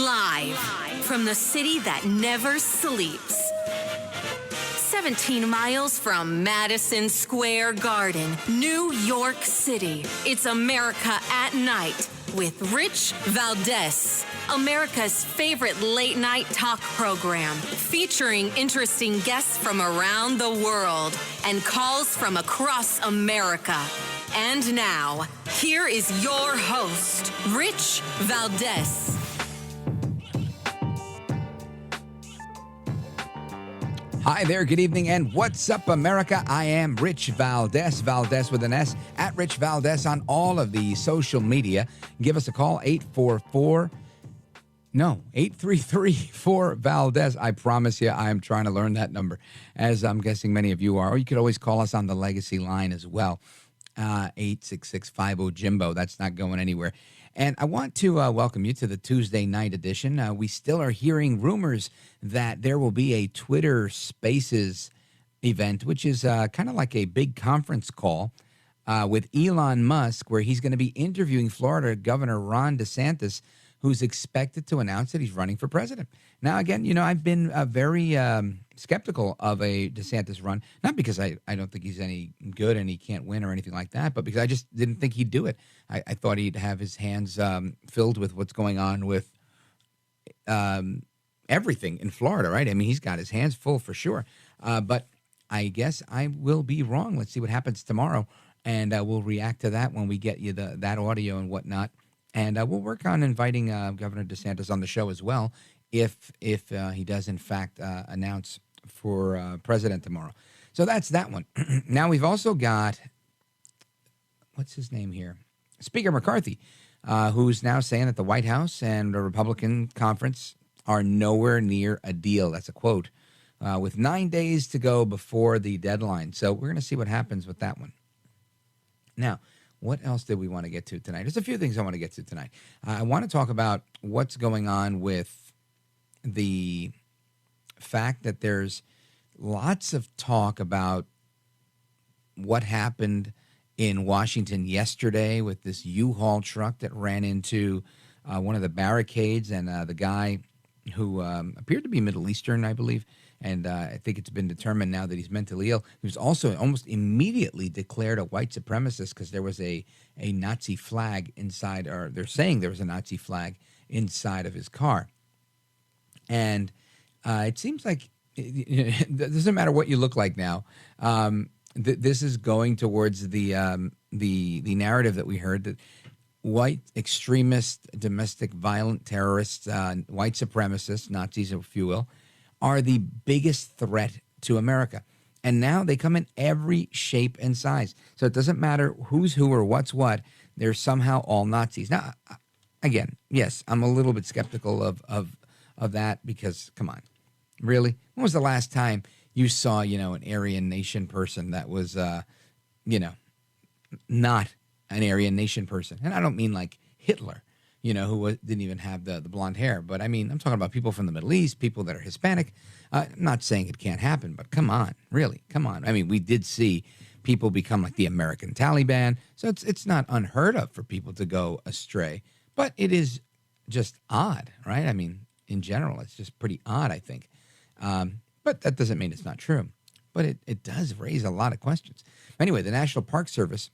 Live from the city that never sleeps. 17 miles from Madison Square Garden, New York City. It's America at Night with Rich Valdez. America's favorite late-night talk program, featuring interesting guests from around the world and calls from across America. And now, here is your host, Rich Valdez. Hi there, good evening, and what's up, America? I am Rich Valdez, Valdez with an S, at Rich Valdez on all of the social media. Give us a call, 833-4Valdez. I promise you, I am trying to learn that number, as I'm guessing many of you are. Or you could always call us on the Legacy line as well, 866-50-JIMBO. That's not going anywhere. And I want to welcome you to the Tuesday night edition. We still are hearing rumors that there will be a Twitter Spaces event, which is kind of like a big conference call with Elon Musk, where he's going to be interviewing Florida Governor Ron DeSantis, who's expected to announce that he's running for president. Now, again, you know, I've been very skeptical of a DeSantis run, not because I don't think he's any good and he can't win or anything like that, but because I just didn't think he'd do it. I thought he'd have his hands filled with what's going on with everything in Florida, right? I mean, he's got his hands full for sure. But I guess I will be wrong. Let's see what happens tomorrow, and we'll react to that when we get you that audio and whatnot. And we'll work on inviting Governor DeSantis on the show as well if he does, in fact, announce for president tomorrow. So that's that one. Now we've also got, what's his name here? Speaker McCarthy, who's now saying that the White House and the Republican conference are nowhere near a deal. That's a quote, with 9 days to go before the deadline. So we're going to see what happens with that one. Now, what else did we want to get to tonight? There's a few things I want to get to tonight. I want to talk about what's going on with the fact that there's lots of talk about what happened in Washington yesterday with this U-Haul truck that ran into one of the barricades, and the guy who appeared to be Middle Eastern, I believe, and I think it's been determined now that he's mentally ill. He was also almost immediately declared a white supremacist because there was a Nazi flag inside, or they're saying there was a Nazi flag inside of his car. And it seems like it doesn't matter what you look like now. This is going towards the narrative that we heard that white extremist, domestic violent terrorists, white supremacists, Nazis, if you will, are the biggest threat to America. And now they come in every shape and size. So it doesn't matter who's who or what's what. They're somehow all Nazis. Now, again, yes, I'm a little bit skeptical of that because, come on, really? When was the last time you saw, an Aryan Nation person that was, not an Aryan Nation person? And I don't mean like Hitler, who didn't even have the blonde hair. But I mean, I'm talking about people from the Middle East, people that are Hispanic. I'm not saying it can't happen, but come on, really, come on. I mean, we did see people become like the American Taliban. So it's not unheard of for people to go astray. But it is just odd, right? I mean, in general, it's just pretty odd, I think. But that doesn't mean it's not true. But it does raise a lot of questions. Anyway, the National Park Service,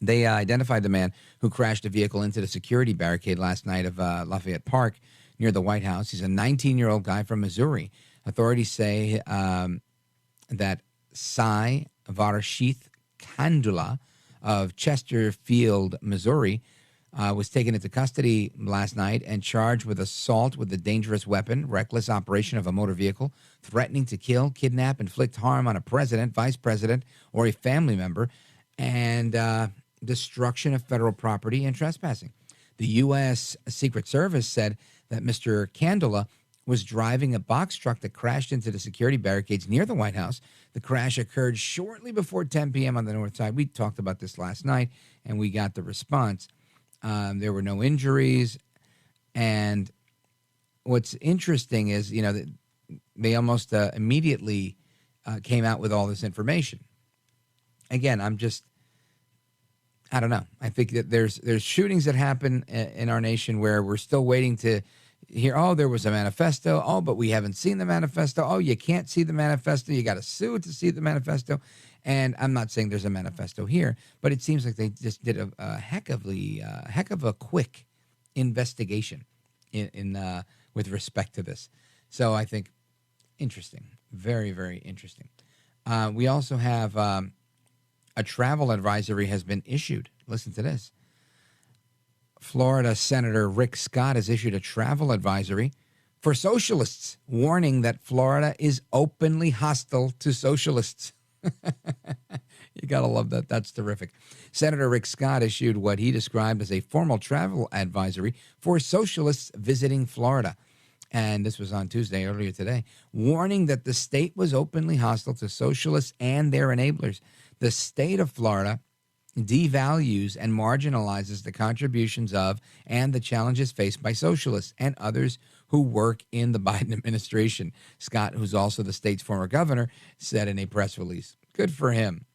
they identified the man who crashed a vehicle into the security barricade last night of Lafayette Park near the White House. He's a 19-year-old guy from Missouri. Authorities say that Sai Varshith Kandula of Chesterfield, Missouri, was taken into custody last night and charged with assault with a dangerous weapon, reckless operation of a motor vehicle, threatening to kill, kidnap, inflict harm on a president, vice president, or a family member, and destruction of federal property and trespassing. The U.S. Secret Service said that Mr. Kandula was driving a box truck that crashed into the security barricades near the White House. The crash occurred shortly before 10 p.m. on the north side. We talked about this last night, and we got the response. There were no injuries. And what's interesting is, they almost immediately came out with all this information. Again, I don't know. I think that there's shootings that happen in our nation where we're still waiting to hear, oh, there was a manifesto. Oh, but we haven't seen the manifesto. Oh, you can't see the manifesto. You got to sue to see the manifesto. And I'm not saying there's a manifesto here, but it seems like they just did a heck of a quick investigation in with respect to this. So I think interesting, very, very interesting. We also have a travel advisory has been issued. Listen to this. Florida Senator Rick Scott has issued a travel advisory for socialists, warning that Florida is openly hostile to socialists. You got to love that. That's terrific. Senator Rick Scott issued what he described as a formal travel advisory for socialists visiting Florida. And this was on Tuesday, earlier today, warning that the state was openly hostile to socialists and their enablers. The state of Florida devalues and marginalizes the contributions of and the challenges faced by socialists and others who work in the Biden administration. Scott, who's also the state's former governor, said in a press release. Good for him.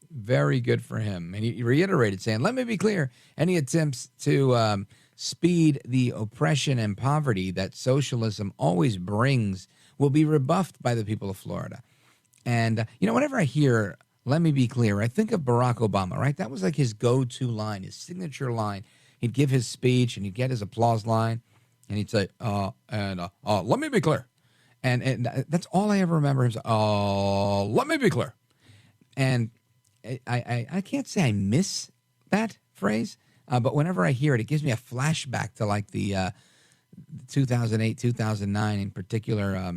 Very good for him. And he reiterated, saying, let me be clear, any attempts to speed the oppression and poverty that socialism always brings will be rebuffed by the people of Florida. And, whenever I hear, let me be clear, I think of Barack Obama, right? That was like his go-to line, his signature line. He'd give his speech and he'd get his applause line and he'd say, let me be clear. And that's all I ever remember him saying, let me be clear. And I can't say I miss that phrase, but whenever I hear it, it gives me a flashback to like the 2008, 2009, in particular,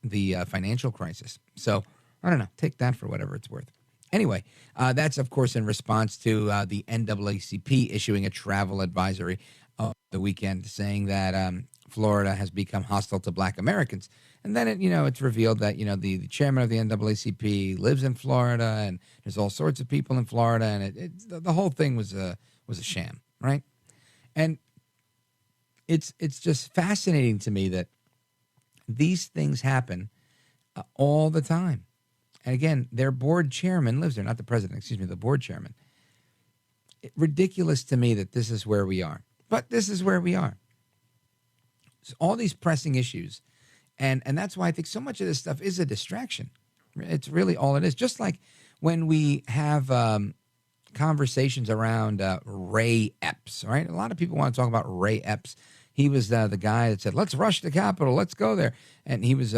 the financial crisis. So I don't know. Take that for whatever it's worth. Anyway, that's, of course, in response to the NAACP issuing a travel advisory over the weekend saying that Florida has become hostile to Black Americans. And then, it's revealed that, the chairman of the NAACP lives in Florida and there's all sorts of people in Florida. And the whole thing was a sham, right? And it's just fascinating to me that these things happen all the time. And again, their board chairman lives there, not the president, the board chairman. Ridiculous to me that this is where we are. But this is where we are. So all these pressing issues. And that's why I think so much of this stuff is a distraction. It's really all it is. Just like when we have conversations around Ray Epps, right? A lot of people want to talk about Ray Epps. He was the guy that said, let's rush the Capitol, let's go there. And he was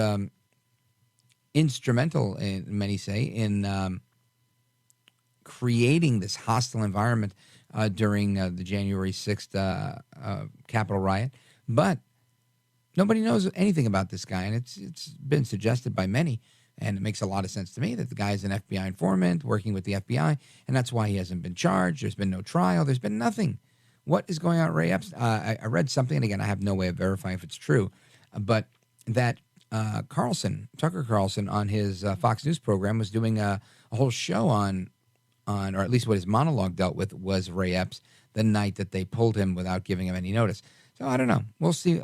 instrumental, many say, in creating this hostile environment during the January 6th Capitol riot. But nobody knows anything about this guy, and it's been suggested by many, and it makes a lot of sense to me that the guy is an FBI informant working with the FBI, and that's why he hasn't been charged. There's been no trial. There's been nothing. What is going on at Ray Epps? I read something, and again, I have no way of verifying if it's true, but that Tucker Carlson, on his Fox News program, was doing a whole show on, or at least what his monologue dealt with, was Ray Epps the night that they pulled him without giving him any notice. So I don't know. We'll see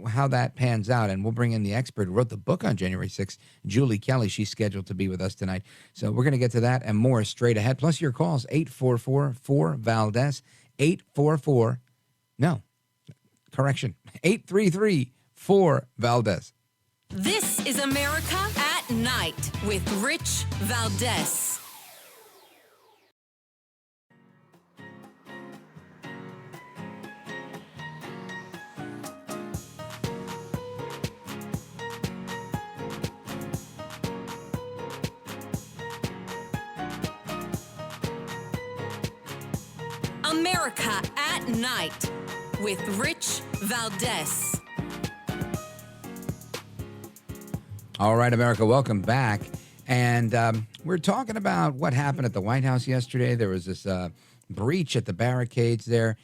how that pans out, and we'll bring in the expert who wrote the book on January 6th, Julie Kelly. She's scheduled to be with us tonight. So we're going to get to that and more straight ahead. Plus your calls, 844-4-VALDEZ, 833-4-VALDEZ. This is America at Night with Rich Valdez. America at Night with Rich Valdez. All right, America, welcome back. And we're talking about what happened at the White House yesterday. There was this breach at the barricades there.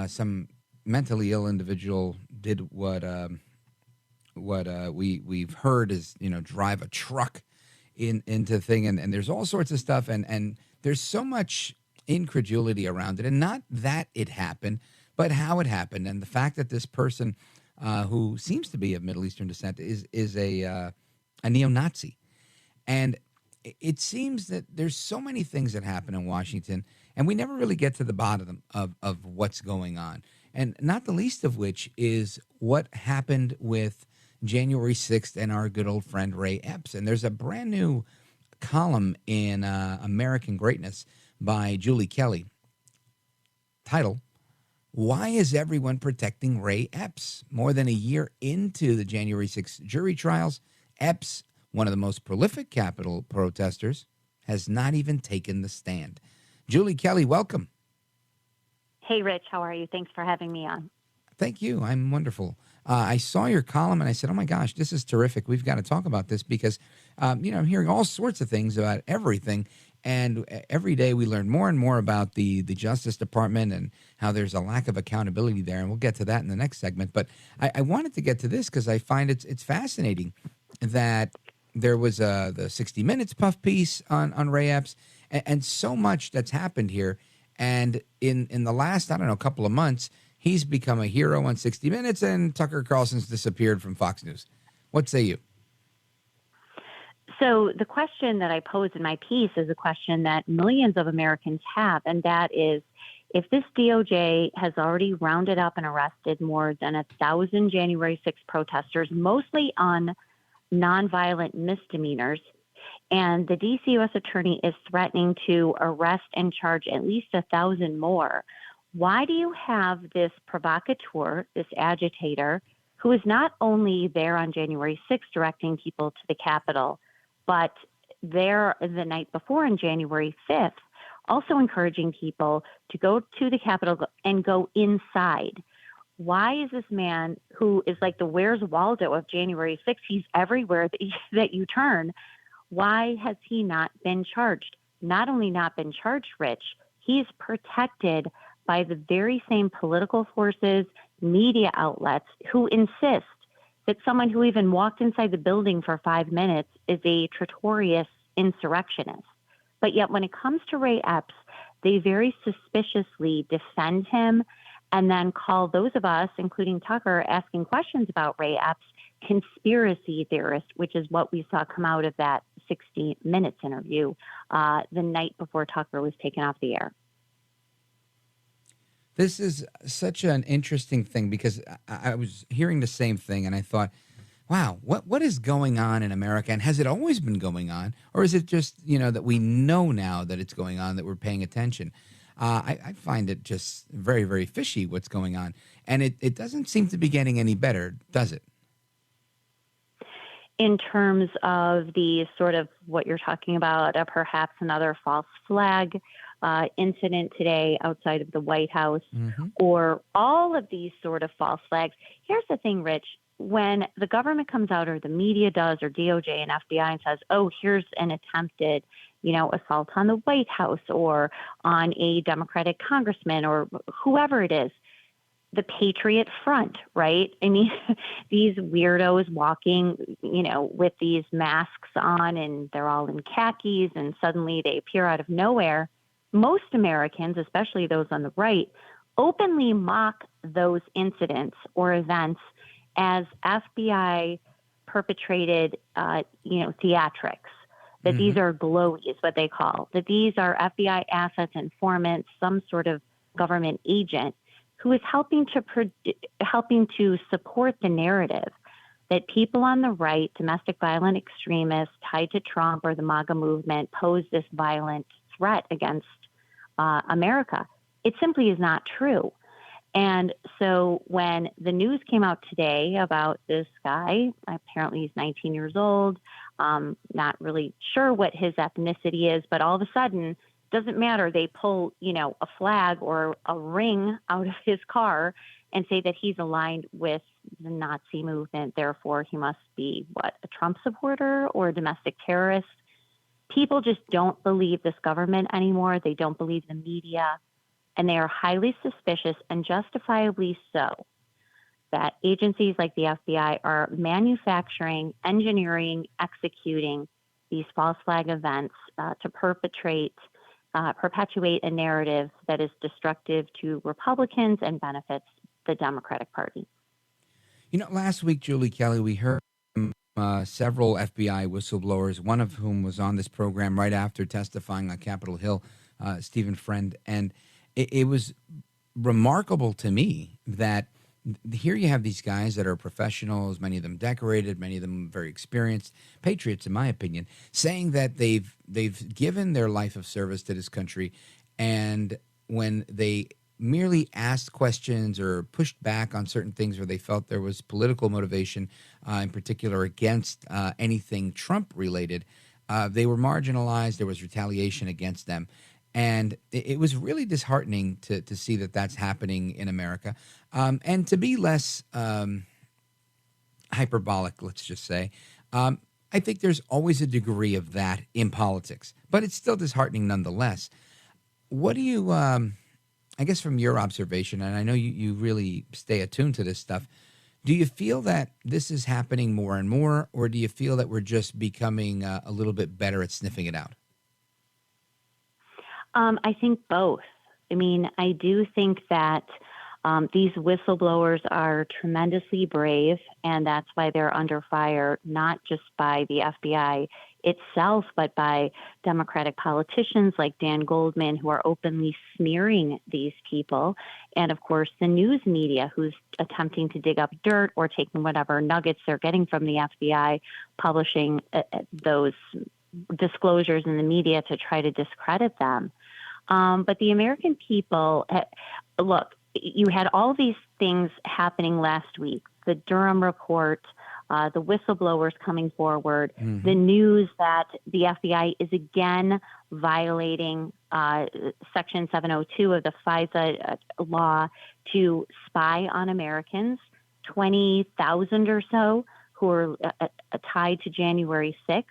Some mentally ill individual did what we've heard is, drive a truck into the thing. And there's all sorts of stuff. And there's so much incredulity around it. And not that it happened, but how it happened. And the fact that this person who seems to be of Middle Eastern descent is a neo-Nazi. And it seems that there's so many things that happen in Washington, And we never really get to the bottom of what's going on. And not the least of which is what happened with January 6th and our good old friend Ray Epps. And there's a brand new column in American Greatness by Julie Kelly. Title, Why is Everyone Protecting Ray Epps? More than a year into the January 6th jury trials, Epps, one of the most prolific Capitol protesters, has not even taken the stand. Julie Kelly, welcome. Hey, Rich, how are you? Thanks for having me on. Thank you. I'm wonderful. I saw your column and I said, oh my gosh, this is terrific. We've got to talk about this because, I'm hearing all sorts of things about everything. And every day we learn more and more about the Justice Department and how there's a lack of accountability there. And we'll get to that in the next segment. But I wanted to get to this because I find it's fascinating that there was the 60 Minutes puff piece on Ray Epps and so much that's happened here. And in the last, I don't know, couple of months, he's become a hero on 60 Minutes and Tucker Carlson's disappeared from Fox News. What say you? So the question that I pose in my piece is a question that millions of Americans have, and that is, if this DOJ has already rounded up and arrested more than 1,000 January 6 protesters, mostly on nonviolent misdemeanors, and the D.C. U.S. Attorney is threatening to arrest and charge at least 1,000 more, why do you have this provocateur, this agitator, who is not only there on January 6th directing people to the Capitol, but there the night before on January 5th, also encouraging people to go to the Capitol and go inside? Why is this man, who is like the Where's Waldo of January 6th, he's everywhere that you turn, why has he not been charged? Not only not been charged, Rich, he's protected by the very same political forces, media outlets who insist that someone who even walked inside the building for 5 minutes is a traitorous insurrectionist. But yet when it comes to Ray Epps, they very suspiciously defend him and then call those of us, including Tucker, asking questions about Ray Epps, conspiracy theorists, which is what we saw come out of that 60 Minutes interview the night before Tucker was taken off the air. This is such an interesting thing because I was hearing the same thing and I thought, wow, what is going on in America? And has it always been going on? Or is it just, that we know now that it's going on, that we're paying attention? I find it just very, very fishy what's going on. And it doesn't seem to be getting any better, does it? In terms of the sort of what you're talking about, perhaps another false flag incident today outside of the White House, or all of these sort of false flags. Here's the thing, Rich. When the government comes out, or the media does, or DOJ and FBI, and says, oh, here's an attempted, assault on the White House or on a Democratic congressman or whoever it is, the Patriot Front, right? I mean, these weirdos walking, with these masks on, and they're all in khakis, and suddenly they appear out of nowhere. Most Americans, especially those on the right, openly mock those incidents or events as FBI perpetrated, theatrics, that these are glowies, what they call, that these are FBI assets, informants, some sort of government agent who is helping to support the narrative that people on the right, domestic violent extremists tied to Trump or the MAGA movement, pose this violent threat against America. It simply is not true. And so when the news came out today about this guy, apparently he's 19 years old, not really sure what his ethnicity is, but all of a sudden, doesn't matter. They pull, a flag or a ring out of his car and say that he's aligned with the Nazi movement. Therefore, he must be, a Trump supporter or a domestic terrorist. People just don't believe this government anymore. They don't believe the media. And they are highly suspicious, and justifiably so, that agencies like the FBI are manufacturing, engineering, executing these false flag events to perpetuate a narrative that is destructive to Republicans and benefits the Democratic Party. Last week, Julie Kelly, we heard from several FBI whistleblowers, one of whom was on this program right after testifying on Capitol Hill Stephen Friend, and it was remarkable to me that here you have these guys that are professionals, many of them decorated, many of them very experienced, patriots, in my opinion, saying that they've given their life of service to this country, and when they merely asked questions or pushed back on certain things where they felt there was political motivation, in particular against anything Trump-related, they were marginalized. There was retaliation against them. And it was really disheartening to see that that's happening in America. And to be less hyperbolic, let's just say, I think there's always a degree of that in politics. But it's still disheartening nonetheless. What do you, I guess from your observation, and I know you really stay attuned to this stuff, do you feel that this is happening more and more, or do you feel that we're just becoming a little bit better at sniffing it out? I think both. I mean, I do think that these whistleblowers are tremendously brave, and that's why they're under fire, not just by the FBI itself, but by Democratic politicians like Dan Goldman, who are openly smearing these people, and of course the news media, who's attempting to dig up dirt or taking whatever nuggets they're getting from the FBI, publishing those disclosures in the media to try to discredit them. But the American people, look, you had all these things happening last week, the Durham report, the whistleblowers coming forward, the news that the FBI is again violating Section 702 of the FISA law to spy on Americans, 20,000 or so who are tied to January 6th.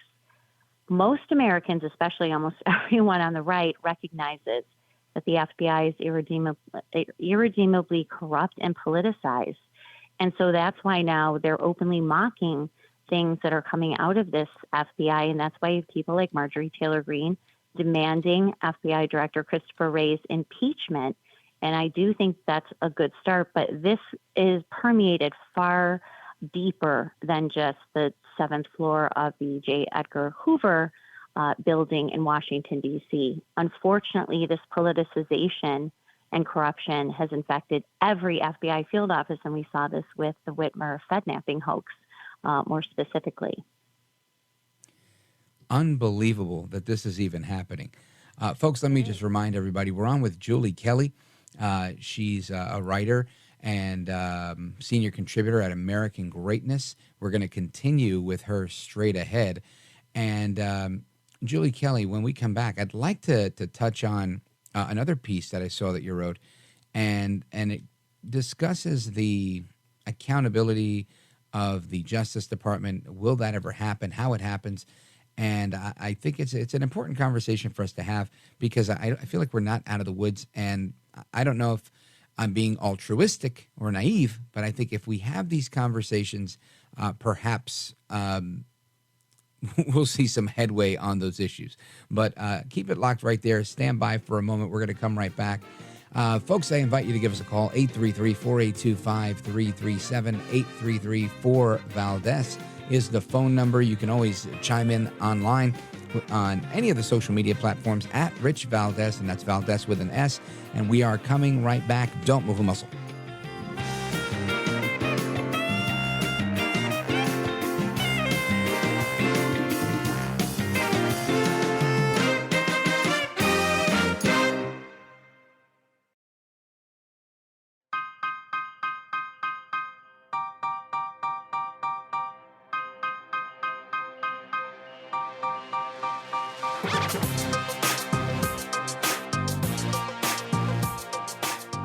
Most Americans, especially almost everyone on the right, recognizes that the FBI is irredeemably corrupt and politicized. And so that's why now they're openly mocking things that are coming out of this FBI. And that's why people like Marjorie Taylor Greene demanding FBI Director Christopher Wray's impeachment. And I do think that's a good start. But this is permeated far deeper than just the 7th floor of the J. Edgar Hoover building in Washington, D.C. Unfortunately, this politicization and corruption has infected every FBI field office, and we saw this with the Whitmer Fednapping hoax more specifically. Unbelievable that this is even happening. Folks, let me just remind everybody, we're on with Julie Kelly. She's a writer and senior contributor at American Greatness. We're going to continue with her straight ahead. And Julie Kelly, when we come back, I'd like to touch on another piece that I saw that you wrote, and it discusses the accountability of the Justice Department. Will that ever happen? How it happens? And I think it's an important conversation for us to have, because I feel like we're not out of the woods, and I don't know if I'm being altruistic or naive, but I think if we have these conversations, perhaps we'll see some headway on those issues. But keep it locked right there. Stand by for a moment. We're going to come right back. Folks, I invite you to give us a call, 833-482-5337, 833-4-VALDES is the phone number. You can always chime in online on any of the social media platforms at Rich Valdez, and that's Valdez with an S. And we are coming right back. Don't move a muscle.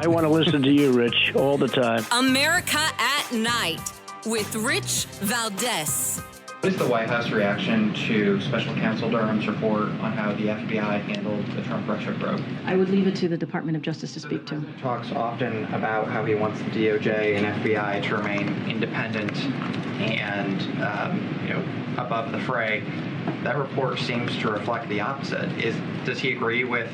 I want to listen to you, Rich, all the time. America at Night with Rich Valdez. What is the White House reaction to Special Counsel Durham's report on how the FBI handled the Trump-Russia probe? I would leave it to the Department of Justice to speak to. Talks often about how he wants the DOJ and FBI to remain independent. and above the fray. That report seems to reflect the opposite. Does he agree with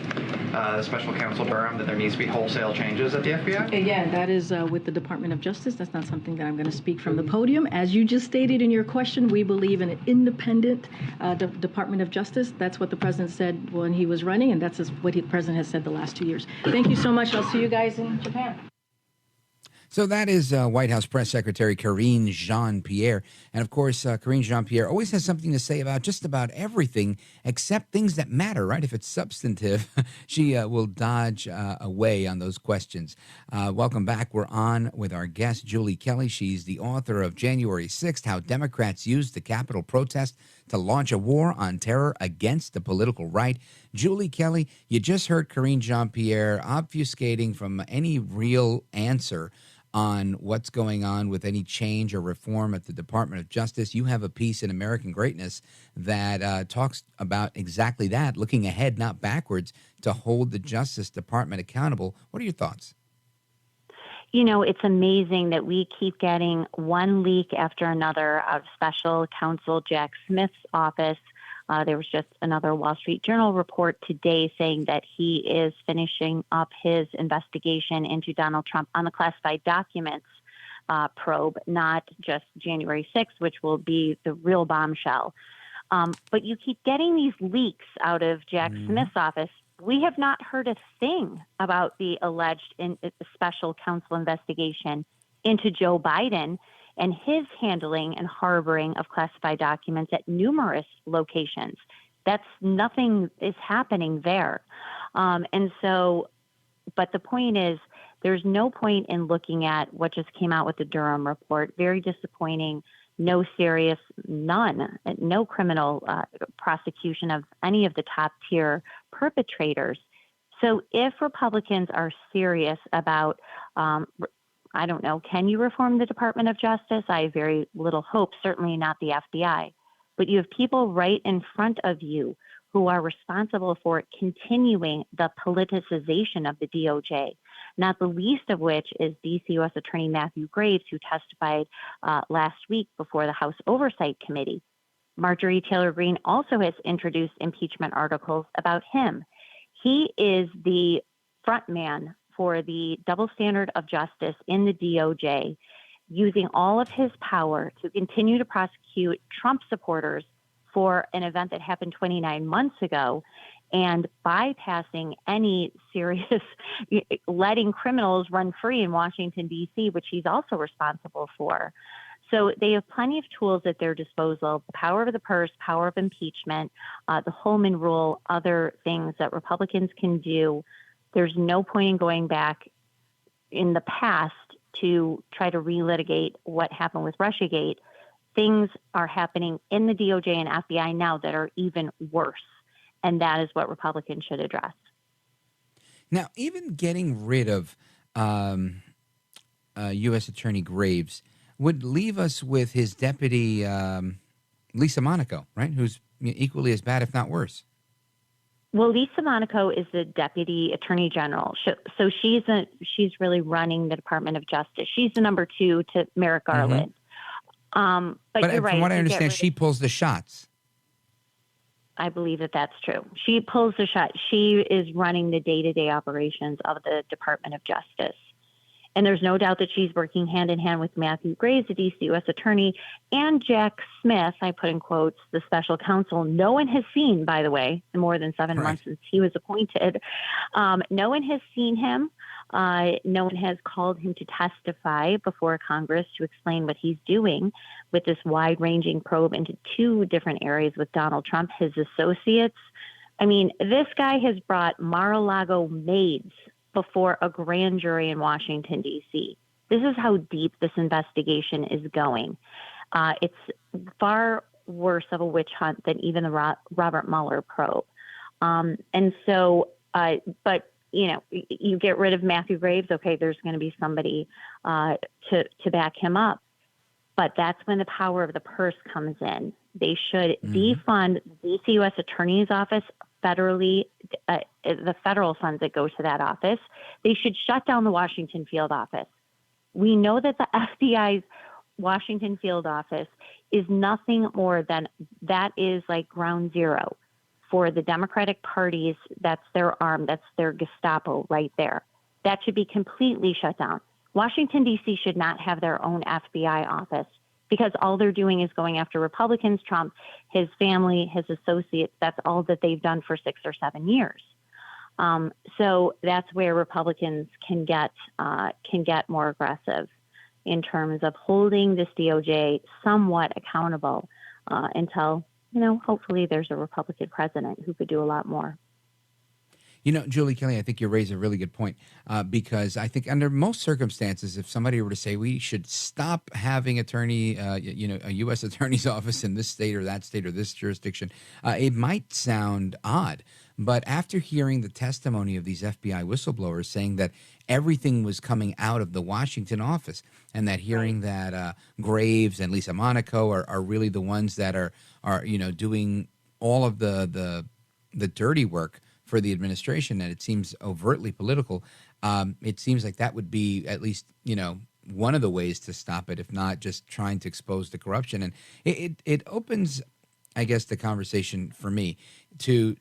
Special Counsel Durham that there needs to be wholesale changes at the FBI? Again, that is with the Department of Justice. That's not something that I'm going to speak from the podium. As you just stated in your question, we believe in an independent Department of Justice. That's what the president said when he was running, and that's what the president has said the last 2 years. Thank you so much. I'll see you guys in Japan. So that is White House Press Secretary Karine Jean-Pierre. And of course, Karine Jean-Pierre always has something to say about just about everything except things that matter, right? If it's substantive, she will dodge away on those questions. Welcome back. We're on with our guest, Julie Kelly. She's the author of January 6th, How Democrats Used the Capitol Protest to Launch a War on Terror Against the Political Right. Julie Kelly, you just heard Karine Jean-Pierre obfuscating from any real answer on what's going on with any change or reform at the Department of Justice. You have a piece in American Greatness that talks about exactly that, looking ahead, not backwards, to hold the Justice Department accountable. What are your thoughts? You know, it's amazing that we keep getting one leak after another out of Special Counsel Jack Smith's office. There was just another Wall Street Journal report today saying that he is finishing up his investigation into Donald Trump on the classified documents probe, not just January 6th, which will be the real bombshell. But you keep getting these leaks out of Jack Smith's office. We have not heard a thing about the alleged special counsel investigation into Joe Biden and his handling and harboring of classified documents at numerous locations. Nothing is happening there. But the point is, there's no point in looking at what just came out with the Durham report. Very disappointing, no criminal prosecution of any of the top tier perpetrators. So if Republicans are serious about I don't know, can you reform the Department of Justice? I have very little hope, certainly not the FBI. But you have people right in front of you who are responsible for continuing the politicization of the DOJ, not the least of which is D.C. U.S. Attorney Matthew Graves, who testified last week before the House Oversight Committee. Marjorie Taylor Greene also has introduced impeachment articles about him. He is the front man for the double standard of justice in the DOJ, using all of his power to continue to prosecute Trump supporters for an event that happened 29 months ago and bypassing any serious, letting criminals run free in Washington, D.C., which he's also responsible for. So they have plenty of tools at their disposal, power of the purse, power of impeachment, the Holman Rule, other things that Republicans can do. There's no point in going back in the past to try to relitigate what happened with Russiagate. Things are happening in the DOJ and FBI now that are even worse, and that is what Republicans should address. Now, even getting rid of U.S. Attorney Graves would leave us with his deputy, Lisa Monaco, right, who's equally as bad, if not worse. Well, Lisa Monaco is the Deputy Attorney General, so she's really running the Department of Justice. She's the number two to Merrick Garland. But you're right. From what I understand, she pulls the shots. I believe that that's true. She pulls the shot. She is running the day-to-day operations of the Department of Justice. And there's no doubt that she's working hand in hand with Matthew Graves, the D.C. U.S. Attorney, and Jack Smith, I put in quotes, the special counsel. No one has seen, by the way, in more than 7 months since he was appointed. No one has seen him. No one has called him to testify before Congress to explain what he's doing with this wide-ranging probe into two different areas with Donald Trump, his associates. I mean, this guy has brought Mar-a-Lago maids before a grand jury in Washington, D.C. This is how deep this investigation is going. It's far worse of a witch hunt than even the Robert Mueller probe. But, you know, you get rid of Matthew Graves, okay, there's going to be somebody to back him up. But that's when the power of the purse comes in. They should defund the D.C. U.S. Attorney's Office federally, the federal funds that go to that office. They should shut down the Washington field office. We know that the FBI's Washington field office is nothing more than that is like ground zero for the Democratic parties. That's their arm. That's their Gestapo right there. That should be completely shut down. Washington, D.C. should not have their own FBI office because all they're doing is going after Republicans, Trump, his family, his associates. That's all that they've done for 6 or 7 years. So that's where Republicans can get more aggressive in terms of holding this DOJ somewhat accountable until, hopefully there's a Republican president who could do a lot more. Julie Kelly, I think you raise a really good point because I think under most circumstances, if somebody were to say we should stop having a U.S. attorney's office in this state or this jurisdiction, it might sound odd. But after hearing the testimony of these FBI whistleblowers saying that everything was coming out of the Washington office and that hearing that Graves and Lisa Monaco are really the ones that are doing all of the dirty work for the administration, and it seems overtly political, it seems like that would be at least, one of the ways to stop it, if not just trying to expose the corruption. And it opens, I guess, the conversation for me to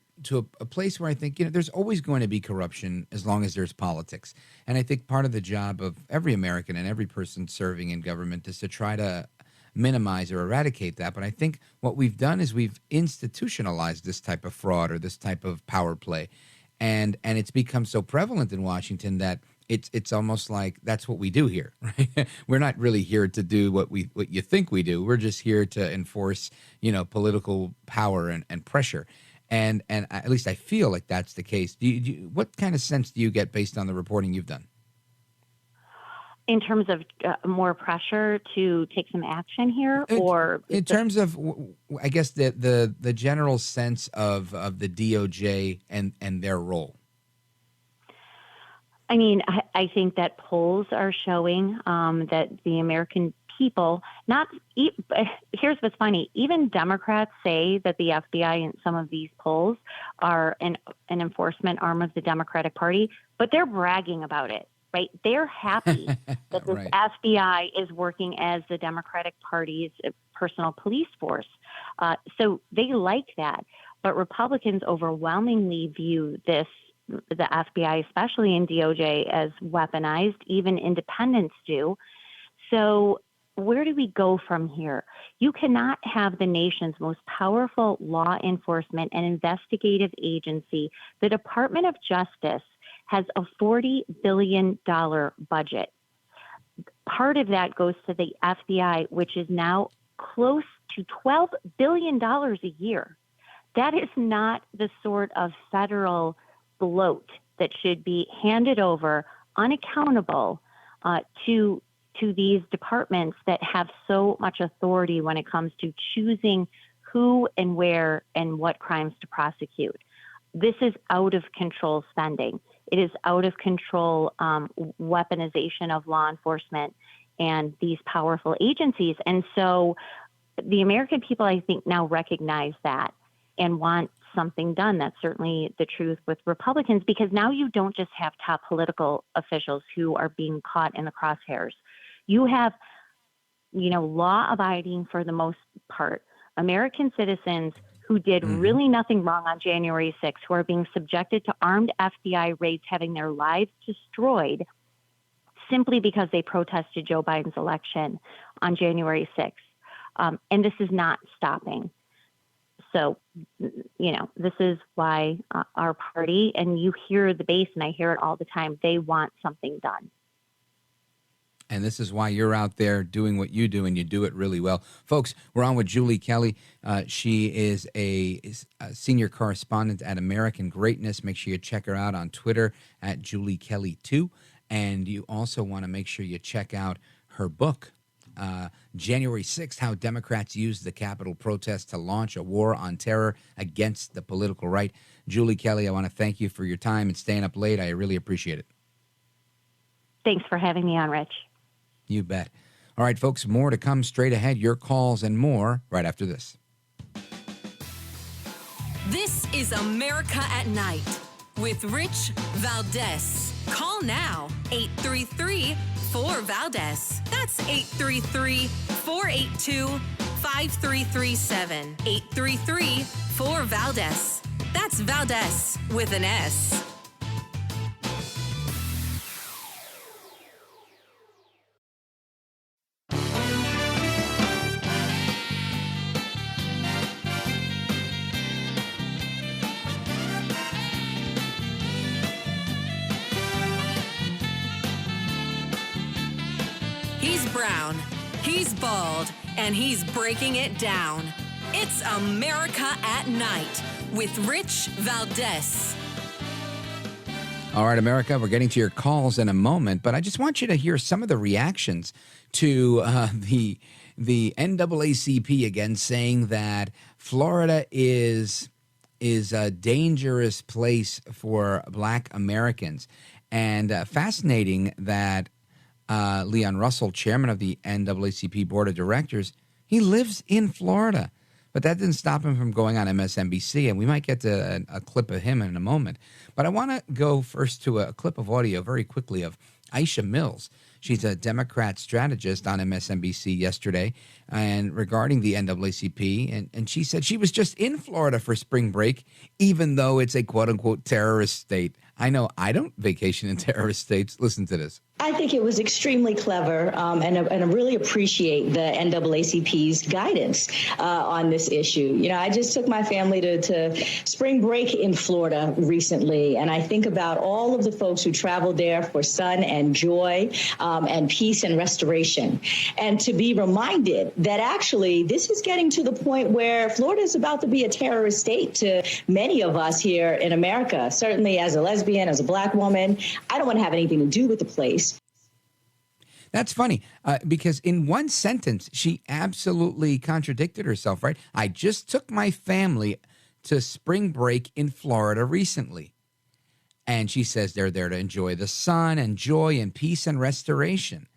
a place where I think, there's always going to be corruption as long as there's politics. And I think part of the job of every American and every person serving in government is to try to minimize or eradicate that. But I think what we've done is we've institutionalized this type of fraud or this type of power play. And it's become so prevalent in Washington that it's almost like that's what we do here, right? We're not really here to do what you think we do. We're just here to enforce, political power and pressure. And at least I feel like that's the case. What kind of sense do you get based on the reporting you've done? In terms of more pressure to take some action here, or in terms of, I guess the general sense of the DOJ and their role. I mean, I think that polls are showing that the American people, here's what's funny, even Democrats say that the FBI in some of these polls are an enforcement arm of the Democratic Party, but they're bragging about it. Right? They're happy that this right. FBI is working as the Democratic Party's personal police force. So they like that. But Republicans overwhelmingly view the FBI, especially in DOJ, as weaponized. Even independents do. So where do we go from here? You cannot have the nation's most powerful law enforcement and investigative agency, the Department of Justice, has a $40 billion budget. Part of that goes to the FBI, which is now close to $12 billion a year. That is not the sort of federal bloat that should be handed over unaccountable to these departments that have so much authority when it comes to choosing who and where and what crimes to prosecute. This is out of control spending. It is out of control weaponization of law enforcement and these powerful agencies. And so the American people, I think, now recognize that and want something done. That's certainly the truth with Republicans, because now you don't just have top political officials who are being caught in the crosshairs. You have, law-abiding, for the most part, American citizens who did really nothing wrong on January 6th, who are being subjected to armed FBI raids, having their lives destroyed simply because they protested Joe Biden's election on January 6th. And this is not stopping. So, this is why our party, and you hear the base, and I hear it all the time, they want something done. And this is why you're out there doing what you do, and you do it really well. Folks, we're on with Julie Kelly. She is a senior correspondent at American Greatness. Make sure you check her out on Twitter at JulieKelly2. And you also want to make sure you check out her book, January 6th, How Democrats Used the Capitol Protest to Launch a War on Terror Against the Political Right. Julie Kelly, I want to thank you for your time and staying up late. I really appreciate it. Thanks for having me on, Rich. You bet. All right, folks, more to come straight ahead. Your calls and more right after this. This is America at Night with Rich Valdez. Call now, 833-4-VALDEZ. That's That's 833-482-5337. 833-4-VALDEZ. That's Valdez with an S. He's brown, he's bald, and he's breaking it down. It's America at Night with Rich Valdez. All right, America, we're getting to your calls in a moment, but I just want you to hear some of the reactions to the NAACP again saying that Florida is a dangerous place for Black Americans. And fascinating that Leon Russell, chairman of the NAACP Board of Directors, he lives in Florida. But that didn't stop him from going on MSNBC, and we might get to a clip of him in a moment. But I want to go first to a clip of audio very quickly of Aisha Mills. She's a Democrat strategist on MSNBC yesterday, and regarding the NAACP, and she said she was just in Florida for spring break, even though it's a quote-unquote terrorist state. I know I don't vacation in terrorist states. Listen to this. I think it was extremely clever, and I really appreciate the NAACP's guidance on this issue. You know, I just took my family to spring break in Florida recently, and I think about all of the folks who traveled there for sun and joy and peace and restoration. And to be reminded that actually this is getting to the point where Florida is about to be a terrorist state to many of us here in America. Certainly as a lesbian, as a Black woman, I don't want to have anything to do with the place. That's funny because in one sentence, she absolutely contradicted herself, right? I just took my family to spring break in Florida recently. And she says they're there to enjoy the sun and joy and peace and restoration.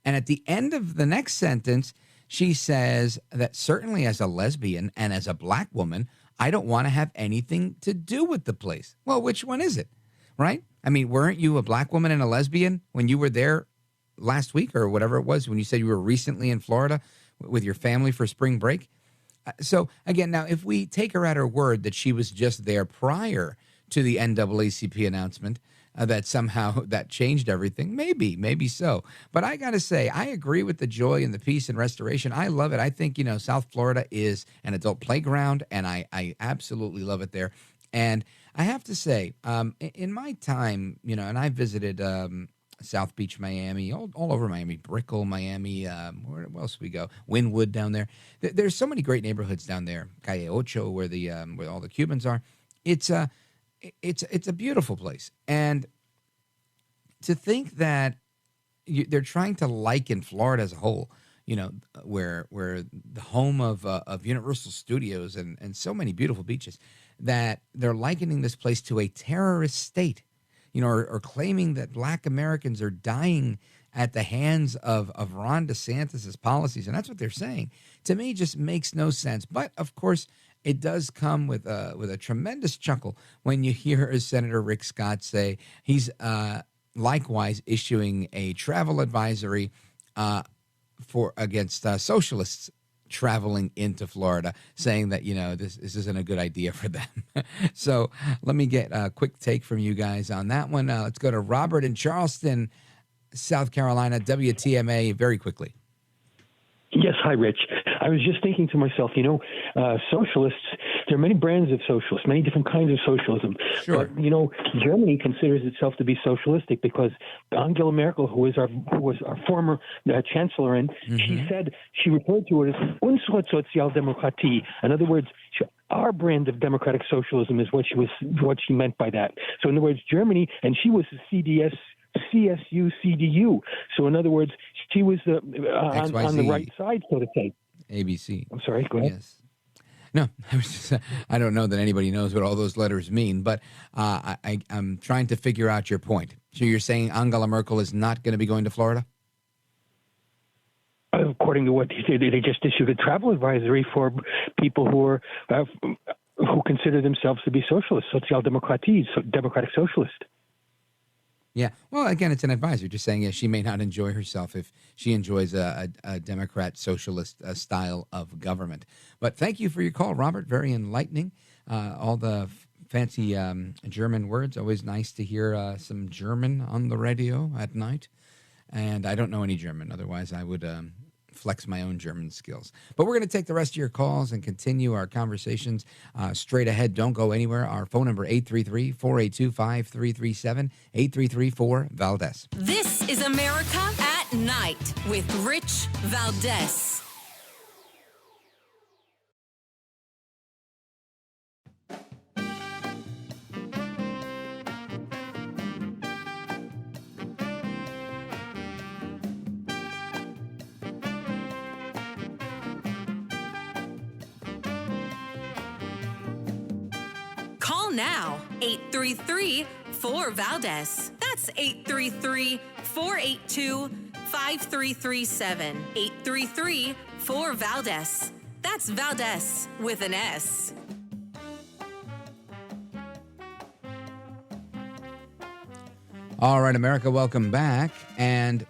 And at the end of the next sentence, she says that certainly as a lesbian and as a Black woman, I don't want to have anything to do with the place. Well, which one is it, right? I mean, weren't you a Black woman and a lesbian when you were there last week or whatever it was when you said you were recently in Florida with your family for spring break? So again, now if we take her at her word that she was just there prior to the NAACP announcement, that somehow that changed everything, maybe so. But I got to say, I agree with the joy and the peace and restoration. I love it. I think, South Florida is an adult playground, and I absolutely love it there. And I have to say, in my time, and I visited South Beach, Miami, all over Miami, Brickell, Miami, where else do we go? Wynwood down there. There's so many great neighborhoods down there. Calle Ocho, where all the Cubans are. It's a beautiful place. And to think that they're trying to liken Florida as a whole, where the home of Universal Studios and so many beautiful beaches, that they're likening this place to a terrorist state. Or claiming that Black Americans are dying at the hands of Ron DeSantis' policies. And that's what they're saying. To me, just makes no sense. But, of course, it does come with a tremendous chuckle when you hear Senator Rick Scott say he's likewise issuing a travel advisory against socialists traveling into Florida, saying that, this isn't a good idea for them. So let me get a quick take from you guys on that one. Let's go to Robert in Charleston, South Carolina, WTMA, very quickly. Yes. Hi, Rich. I was just thinking to myself, socialists, there are many brands of socialists, many different kinds of socialism. Sure. But, Germany considers itself to be socialistic because Angela Merkel, who was our former chancellor, and she referred to it as unsere Sozialdemokratie. In other words, our brand of democratic socialism is what she meant by that. So in other words, Germany, and she was the CSU, CDU. So in other words, she was on the right side, so to say. ABC. I'm sorry, go ahead. Yes. No, I don't know that anybody knows what all those letters mean, but I'm trying to figure out your point. So you're saying Angela Merkel is not going to be going to Florida? According to what they just issued a travel advisory for people who consider themselves to be socialists, Sozialdemokratie, democratic socialist. Yeah. Well, again, it's an advisor just saying she may not enjoy herself if she enjoys a Democrat socialist style of government. But thank you for your call, Robert. Very enlightening. All the fancy German words. Always nice to hear some German on the radio at night. And I don't know any German. Otherwise, I would flex my own German skills. But we're going to take the rest of your calls and continue our conversations straight ahead. Don't go anywhere. Our phone number, 833-482-5337, 833-4-VALDEZ. This is America at Night with Rich Valdez. Call now, 833-4-VALDEZ. That's 833-482-5337. 833-4-VALDEZ. That's Valdez with an S. All right, America, welcome back. And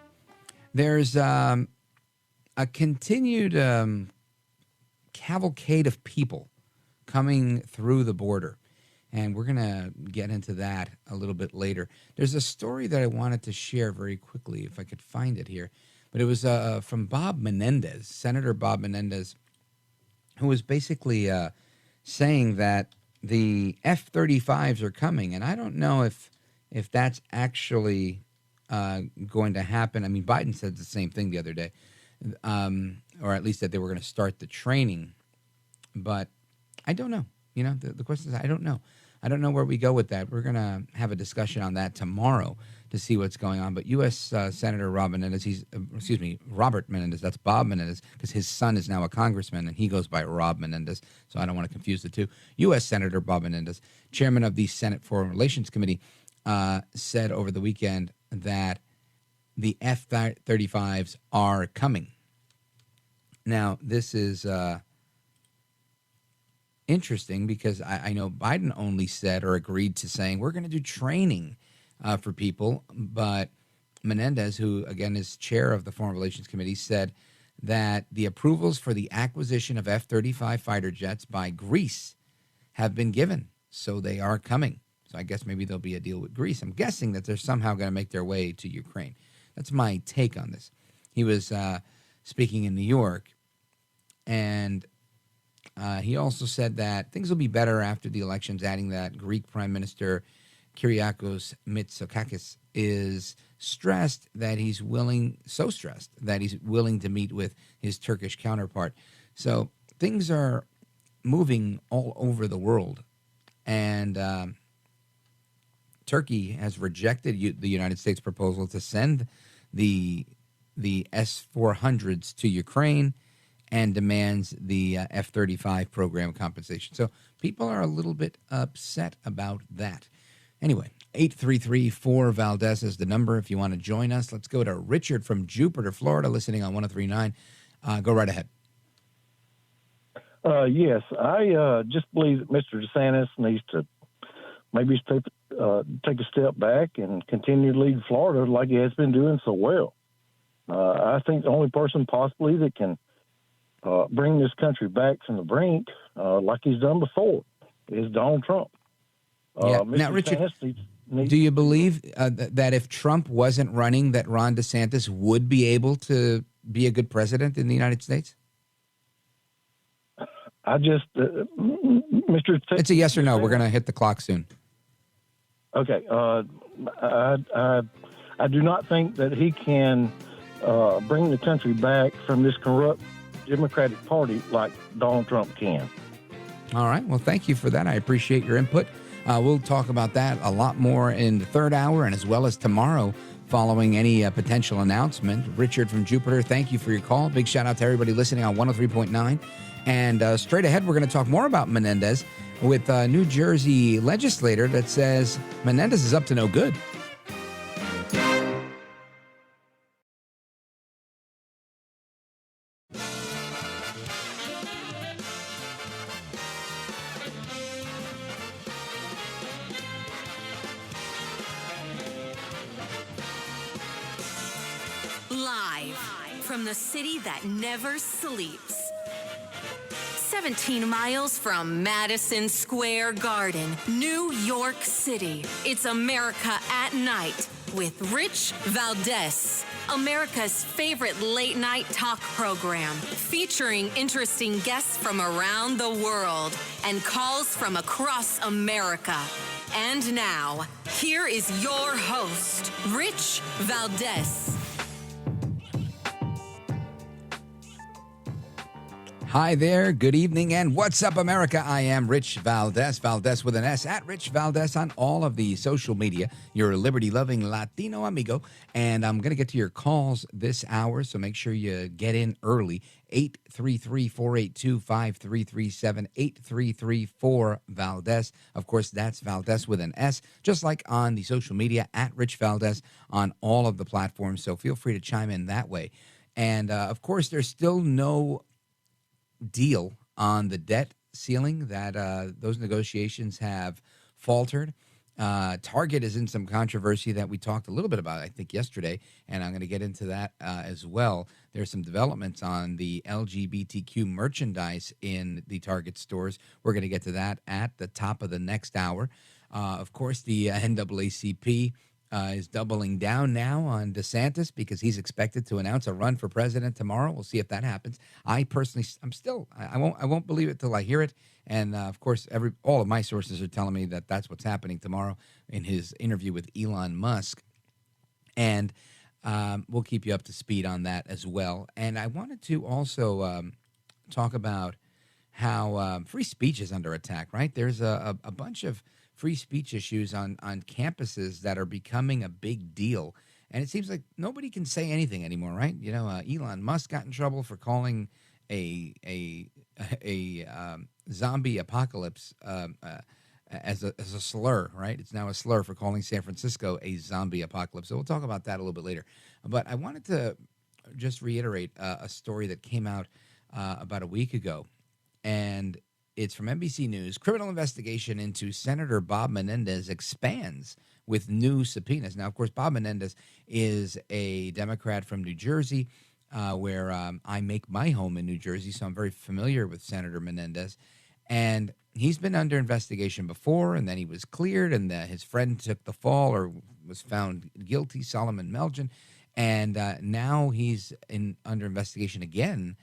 there's a continued cavalcade of people coming through the border. And we're going to get into that a little bit later. There's a story that I wanted to share very quickly, if I could find it here. But it was from Bob Menendez, Senator Bob Menendez, who was basically saying that the F-35s are coming. And I don't know if that's actually going to happen. I mean, Biden said the same thing the other day, or at least that they were going to start the training. But I don't know. You know, the question is, I don't know. I don't know where we go with that. We're going to have a discussion on that tomorrow to see what's going on. But U.S. Senator Robert Menendez, Robert Menendez, that's Bob Menendez, because his son is now a congressman, and he goes by Rob Menendez, so I don't want to confuse the two. U.S. Senator Bob Menendez, chairman of the Senate Foreign Relations Committee, said over the weekend that the F-35s are coming. Now, this is interesting because I know Biden only said or agreed to saying we're going to do training for people, but Menendez, who again is chair of the Foreign Relations Committee, said that the approvals for the acquisition of F-35 fighter jets by Greece have been given, so they are coming. So I guess maybe there'll be a deal with Greece. I'm guessing that they're somehow going to make their way to Ukraine. That's my take on this. He was speaking in New York, and he also said that things will be better after the elections, adding that Greek Prime Minister Kyriakos Mitsotakis is stressed that he's willing to meet with his Turkish counterpart. So things are moving all over the world, and Turkey has rejected the United States proposal to send the S-400s to Ukraine and demands the F-35 program compensation. So people are a little bit upset about that. Anyway, 833-4-VALDEZ is the number if you want to join us. Let's go to Richard from Jupiter, Florida, listening on 103.9. Go right ahead. Yes, I just believe that Mr. DeSantis needs to maybe take a step back and continue to lead Florida like he has been doing so well. I think the only person possibly that can bring this country back from the brink, like he's done before, is Donald Trump. Now, Richard, do you believe that if Trump wasn't running, that Ron DeSantis would be able to be a good president in the United States? Mr. It's a yes or no. We're going to hit the clock soon. Okay. I do not think that he can bring the country back from this corrupt Democratic Party like Donald Trump can. All right. Well, thank you for that. I appreciate your input. We'll talk about that a lot more in the third hour and as well as tomorrow following any potential announcement. Richard from Jupiter, thank you for your call. Big shout out to everybody listening on 103.9. And straight ahead, we're going to talk more about Menendez with a New Jersey legislator that says Menendez is up to no good. from the city that never sleeps. 17 miles from Madison Square Garden, New York City. It's America at Night with Rich Valdez. America's favorite late night talk program, featuring interesting guests from around the world and calls from across America. And now, here is your host, Rich Valdez. Hi there, good evening, and what's up, America? I am Rich Valdez, Valdez with an S, at Rich Valdez on all of the social media, your liberty-loving Latino amigo, and I'm going to get to your calls this hour, so make sure you get in early, 833-482-5337, 8334-VALDEZ. Of course, that's Valdez with an S, just like on the social media, at Rich Valdez on all of the platforms, so feel free to chime in that way. And, of course, there's still no deal on the debt ceiling. That those negotiations have faltered. Target is in some controversy that we talked a little bit about, I think, yesterday, and I'm going to get into that as well. There's some developments on the LGBTQ merchandise in the Target stores. We're going to get to that at the top of the next hour. Of course, the NAACP is doubling down now on DeSantis because he's expected to announce a run for president tomorrow. We'll see if that happens. I personally, I won't believe it till I hear it. And of course, all of my sources are telling me that that's what's happening tomorrow in his interview with Elon Musk. And we'll keep you up to speed on that as well. And I wanted to also talk about how free speech is under attack, right? There's a bunch of free speech issues on campuses that are becoming a big deal. And it seems like nobody can say anything anymore, right? You know, Elon Musk got in trouble for calling a zombie apocalypse as a slur, right? It's now a slur for calling San Francisco a zombie apocalypse. So we'll talk about that a little bit later. But I wanted to just reiterate a story that came out about a week ago. And it's from NBC News. Criminal investigation into Senator Bob Menendez expands with new subpoenas. Now, of course, Bob Menendez is a Democrat from New Jersey, where I make my home in New Jersey, so I'm very familiar with Senator Menendez. And he's been under investigation before, and then he was cleared, and his friend took the fall or was found guilty, Solomon Melgen. And now he's under investigation again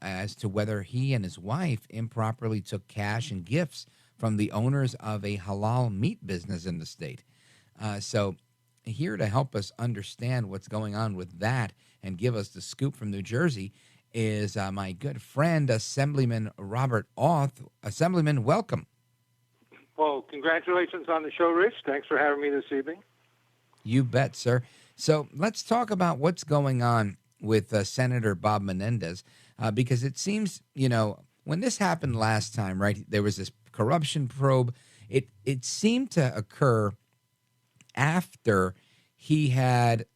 as to whether he and his wife improperly took cash and gifts from the owners of a halal meat business in the state. So here to help us understand what's going on with that and give us the scoop from New Jersey is my good friend, Assemblyman Robert Auth. Assemblyman, welcome. Well, congratulations on the show, Rich. Thanks for having me this evening. You bet, sir. So let's talk about what's going on with Senator Bob Menendez. Because it seems, you know, when this happened last time, right, there was this corruption probe. It seemed to occur after he had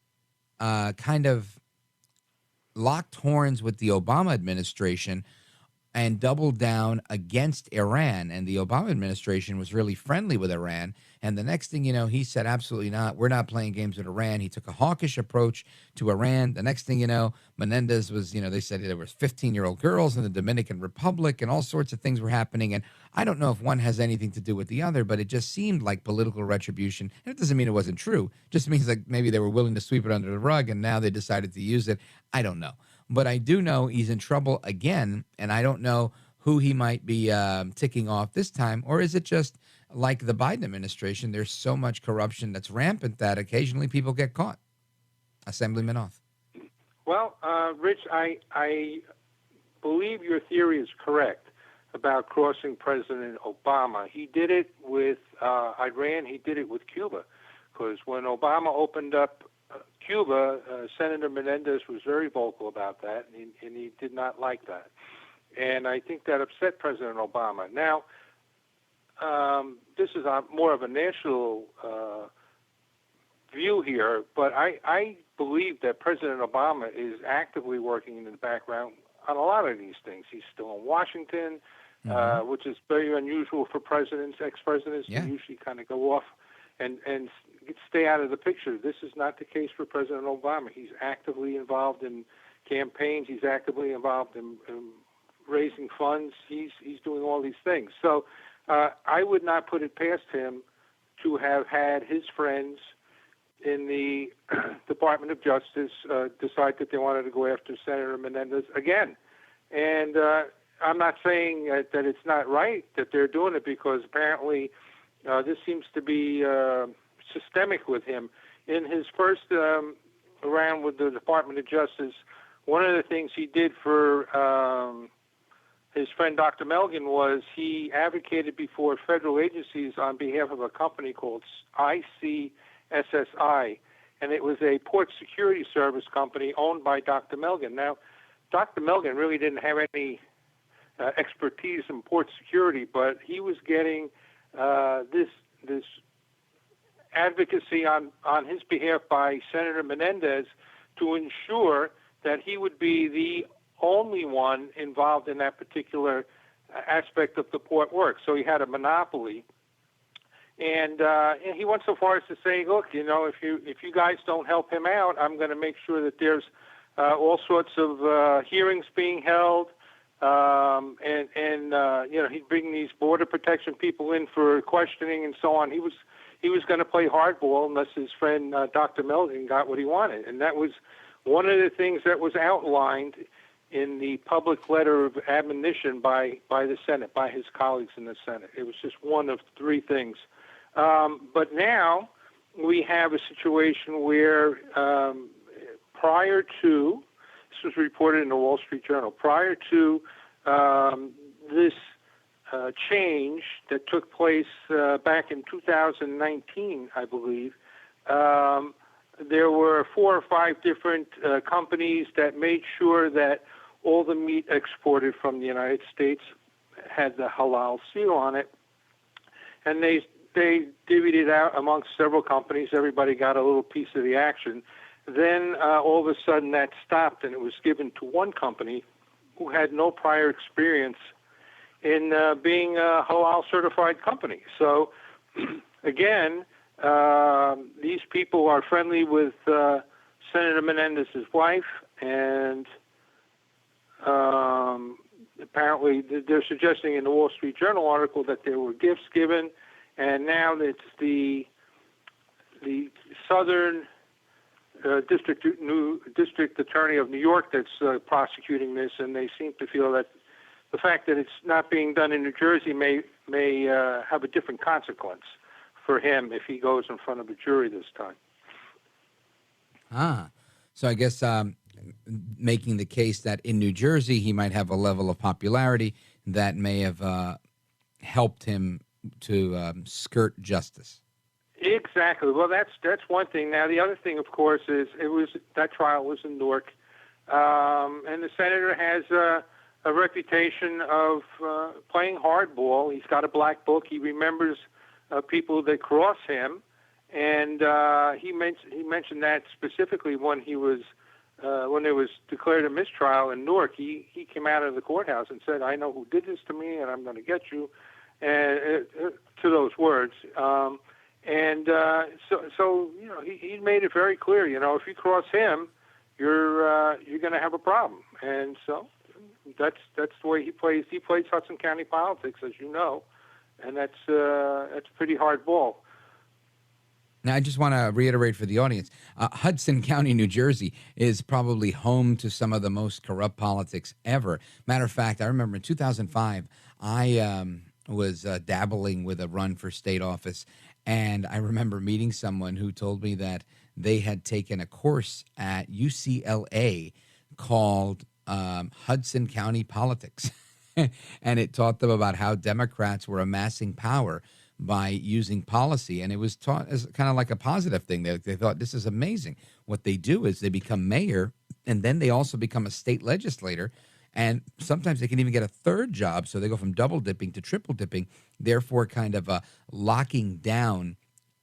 kind of locked horns with the Obama administration and doubled down against Iran. And the Obama administration was really friendly with Iran. And the next thing you know, he said, absolutely not. We're not playing games with Iran. He took a hawkish approach to Iran. The next thing you know, Menendez was, they said there was 15-year-old girls in the Dominican Republic and all sorts of things were happening. And I don't know if one has anything to do with the other, but it just seemed like political retribution. And it doesn't mean it wasn't true. It just means like maybe they were willing to sweep it under the rug and now they decided to use it. I don't know. But I do know he's in trouble again, and I don't know who he might be ticking off this time, or is it just like the Biden administration, there's so much corruption that's rampant that occasionally people get caught? Assemblyman Auth. Well, Rich, I believe your theory is correct about crossing President Obama. He did it with Iran. He did it with Cuba, because when Obama opened up Cuba, Senator Menendez was very vocal about that, and he did not like that. And I think that upset President Obama. Now, this is more of a national view here, but I believe that President Obama is actively working in the background on a lot of these things. He's still in Washington, which is very unusual for presidents, ex-presidents, to usually kind of go off and stay out of the picture. This is not the case for President Obama. He's actively involved in campaigns. He's actively involved in raising funds. He's doing all these things. So I would not put it past him to have had his friends in the Department of Justice decide that they wanted to go after Senator Menendez again. And I'm not saying that it's not right that they're doing it, because apparently this seems to be systemic with him. In his first round with the Department of Justice, one of the things he did for his friend Dr. Melgen was he advocated before federal agencies on behalf of a company called ICSSI, and it was a port security service company owned by Dr. Melgen. Now, Dr. Melgen really didn't have any expertise in port security, but he was getting this advocacy on his behalf by Senator Menendez to ensure that he would be the only one involved in that particular aspect of the port work. So he had a monopoly. And he went so far as to say, look, if you guys don't help him out, I'm going to make sure that there's all sorts of hearings being held. He'd bring these border protection people in for questioning and so on. He was going to play hardball unless his friend Dr. Melgen got what he wanted. And that was one of the things that was outlined in the public letter of admonition by the Senate, by his colleagues in the Senate. It was just one of three things. But now we have a situation where prior to, this was reported in the Wall Street Journal, prior to this change that took place back in 2019, I believe, there were 4 or 5 different companies that made sure that all the meat exported from the United States had the halal seal on it, and they divvied it out amongst several companies. Everybody got a little piece of the action. Then all of a sudden that stopped, and it was given to one company who had no prior experience in being a halal certified company. So again, these people are friendly with Senator Menendez's wife, and apparently they're suggesting in the Wall Street Journal article that there were gifts given, and now it's the Southern District Attorney of New York that's prosecuting this, and they seem to feel that the fact that it's not being done in New Jersey may have a different consequence for him if he goes in front of a jury this time. So I guess making the case that in New Jersey he might have a level of popularity that may have helped him to skirt justice. Exactly. Well, that's one thing. Now, the other thing, of course, is that trial was in Newark, and the senator has a reputation of playing hardball. He's got a black book. He remembers people that cross him, and he mentioned that specifically when he was when it was declared a mistrial in Newark. He came out of the courthouse and said, "I know who did this to me, and I'm going to get you," and to those words. So he made it very clear. If you cross him, you're going to have a problem. And so that's the way he plays. He plays Hudson County politics, as you know, and that's pretty hard ball. Now, I just want to reiterate for the audience, Hudson County, New Jersey is probably home to some of the most corrupt politics ever. Matter of fact, I remember in 2005, I was dabbling with a run for state office, and I remember meeting someone who told me that they had taken a course at UCLA called Hudson County Politics, and it taught them about how Democrats were amassing power by using policy, and it was taught as kind of like a positive thing. They thought, this is amazing. What they do is they become mayor, and then they also become a state legislator, and sometimes they can even get a third job, so they go from double dipping to triple dipping, therefore kind of locking down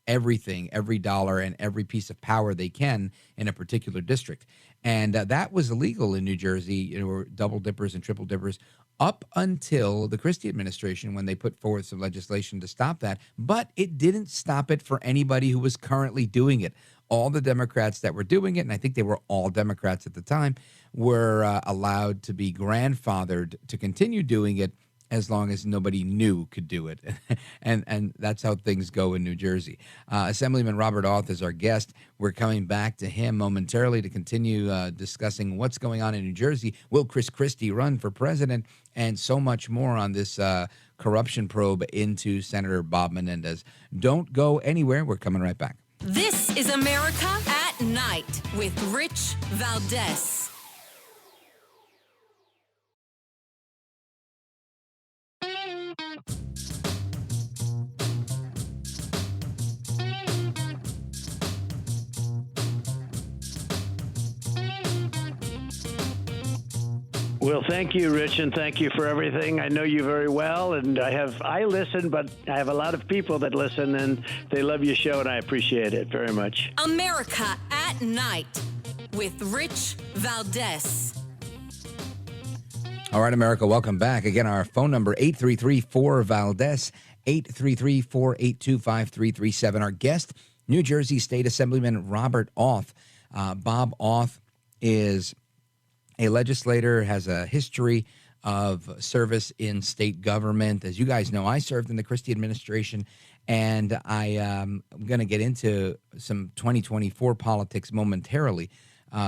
everything, every dollar and every piece of power they can in a particular district. And that was illegal in New Jersey, double dippers and triple dippers, up until the Christie administration when they put forward some legislation to stop that. But it didn't stop it for anybody who was currently doing it. all the Democrats that were doing it, and I think they were all Democrats at the time, were allowed to be grandfathered to continue doing it as long as nobody new could do it. and that's how things go in New Jersey. Assemblyman Robert Auth is our guest. We're coming back to him momentarily to continue discussing what's going on in New Jersey. Will Chris Christie run for president? And so much more on this corruption probe into Senator Bob Menendez. Don't go anywhere. We're coming right back. This is America at Night with Rich Valdez. Well, thank you, Rich, and thank you for everything. I know you very well, and I listen, but I have a lot of people that listen, and they love your show, and I appreciate it very much. America at Night with Rich Valdez. All right, America, welcome back. Again, our phone number, 833-4-VALDEZ, 833-482-5337. Our guest, New Jersey State Assemblyman Robert Auth. Bob Auth is a legislator, has a history of service in state government. As you guys know, I served in the Christie administration, and I am going to get into some 2024 politics momentarily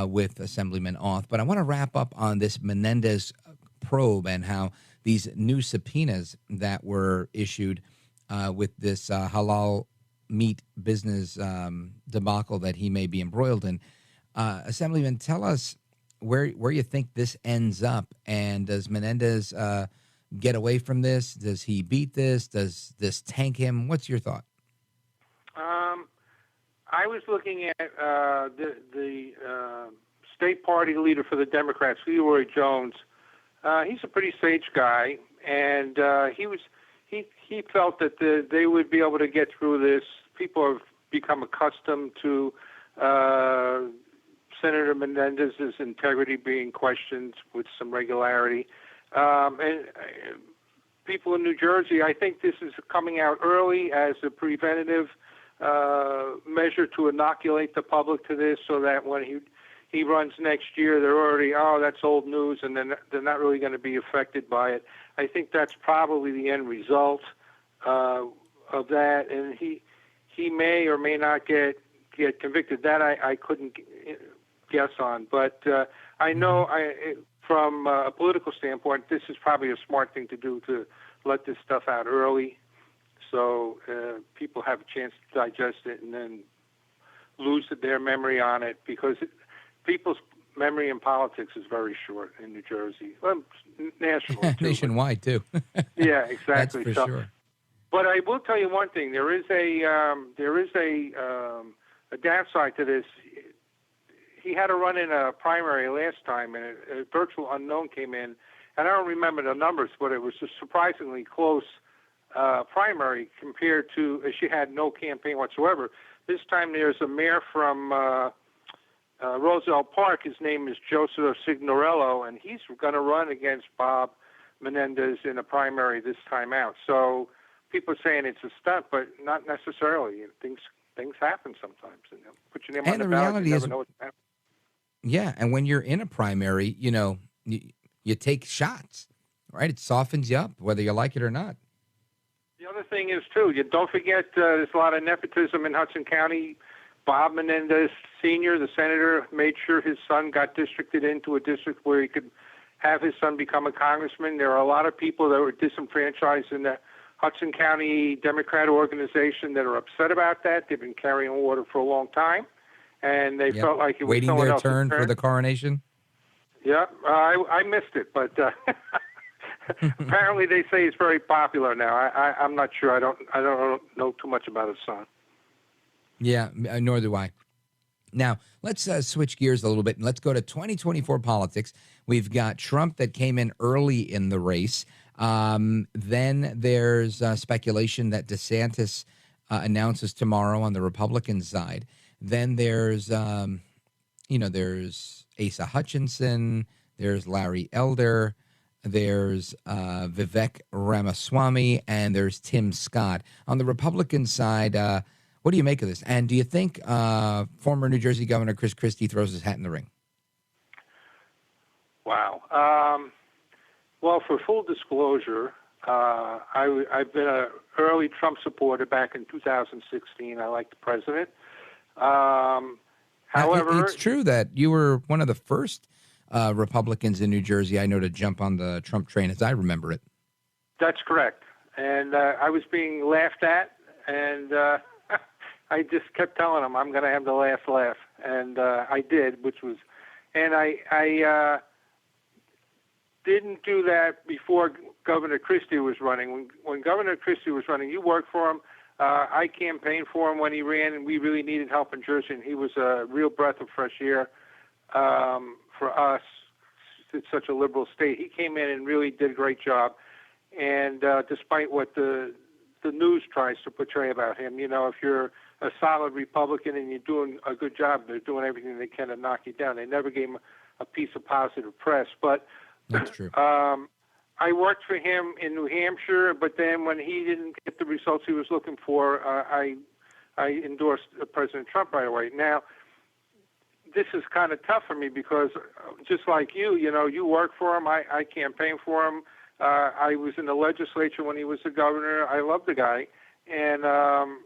with Assemblyman Auth. But I want to wrap up on this Menendez probe and how these new subpoenas that were issued with this halal meat business debacle that he may be embroiled in. Assemblyman, tell us where you think this ends up, and does Menendez get away from this? Does he beat this? Does this tank him? What's your thought? I was looking at the state party leader for the Democrats, Leroy Jones. He's a pretty sage guy, and he felt that they would be able to get through this. People have become accustomed to Senator Menendez's integrity being questioned with some regularity. And people in New Jersey, I think this is coming out early as a preventative measure to inoculate the public to this, so that when he runs next year, they're already, that's old news, and then they're not really going to be affected by it. I think that's probably the end result of that, and he may or may not get convicted. That I couldn't guess on, but I know from a political standpoint, this is probably a smart thing to do, to let this stuff out early, so people have a chance to digest it and then lose their memory on it, because people's memory in politics is very short in New Jersey, national, nationwide too. Yeah, exactly. That's for sure. But I will tell you one thing: there is a downside to this. He had to run in a primary last time, and a virtual unknown came in. And I don't remember the numbers, but it was a surprisingly close primary compared to she had no campaign whatsoever. This time there's a mayor from Roselle Park. His name is Joseph Signorello, and he's going to run against Bob Menendez in a primary this time out. So people are saying it's a stunt, but not necessarily. Things happen sometimes. And put your name on the ballot, you never know what's happening. Yeah, and when you're in a primary, you take shots, right? It softens you up, whether you like it or not. The other thing is, too, you don't forget there's a lot of nepotism in Hudson County. Bob Menendez Sr., the senator, made sure his son got districted into a district where he could have his son become a congressman. There are a lot of people that were disenfranchised in the Hudson County Democrat organization that are upset about that. They've been carrying water for a long time, and they felt like it was waiting someone their else's turn for the coronation. Yeah, I missed it, but apparently they say he's very popular now. I'm not sure. I don't know too much about his son. Yeah, nor do I. Now, let's switch gears a little bit, and let's go to 2024 politics. We've got Trump that came in early in the race. Then there's speculation that DeSantis announces tomorrow on the Republican side. Then there's, there's Asa Hutchinson, there's Larry Elder, there's Vivek Ramaswamy, and there's Tim Scott. On the Republican side, What do you make of this? And do you think former New Jersey Governor Chris Christie throws his hat in the ring? Wow. Well, for full disclosure, I've been an early Trump supporter back in 2016. I like the president. However, it's true that you were one of the first Republicans in New Jersey, I know, to jump on the Trump train, as I remember it. That's correct. And I was being laughed at, and I just kept telling him I'm going to have the last laugh. And I did, and I didn't do that before Governor Christie was running. When Governor Christie was running, you worked for him. I campaigned for him when he ran, and we really needed help in Jersey, and he was a real breath of fresh air for us. It's such a liberal state. He came in and really did a great job. And despite what the news tries to portray about him, if you're a solid Republican and you're doing a good job, they're doing everything they can to knock you down. They never gave him a piece of positive press. But that's true. I worked for him in New Hampshire, but then when he didn't get the results he was looking for, I endorsed President Trump right away. Now, this is kind of tough for me because just like you work for him. I campaigned for him. I was in the legislature when he was the governor. I love the guy, and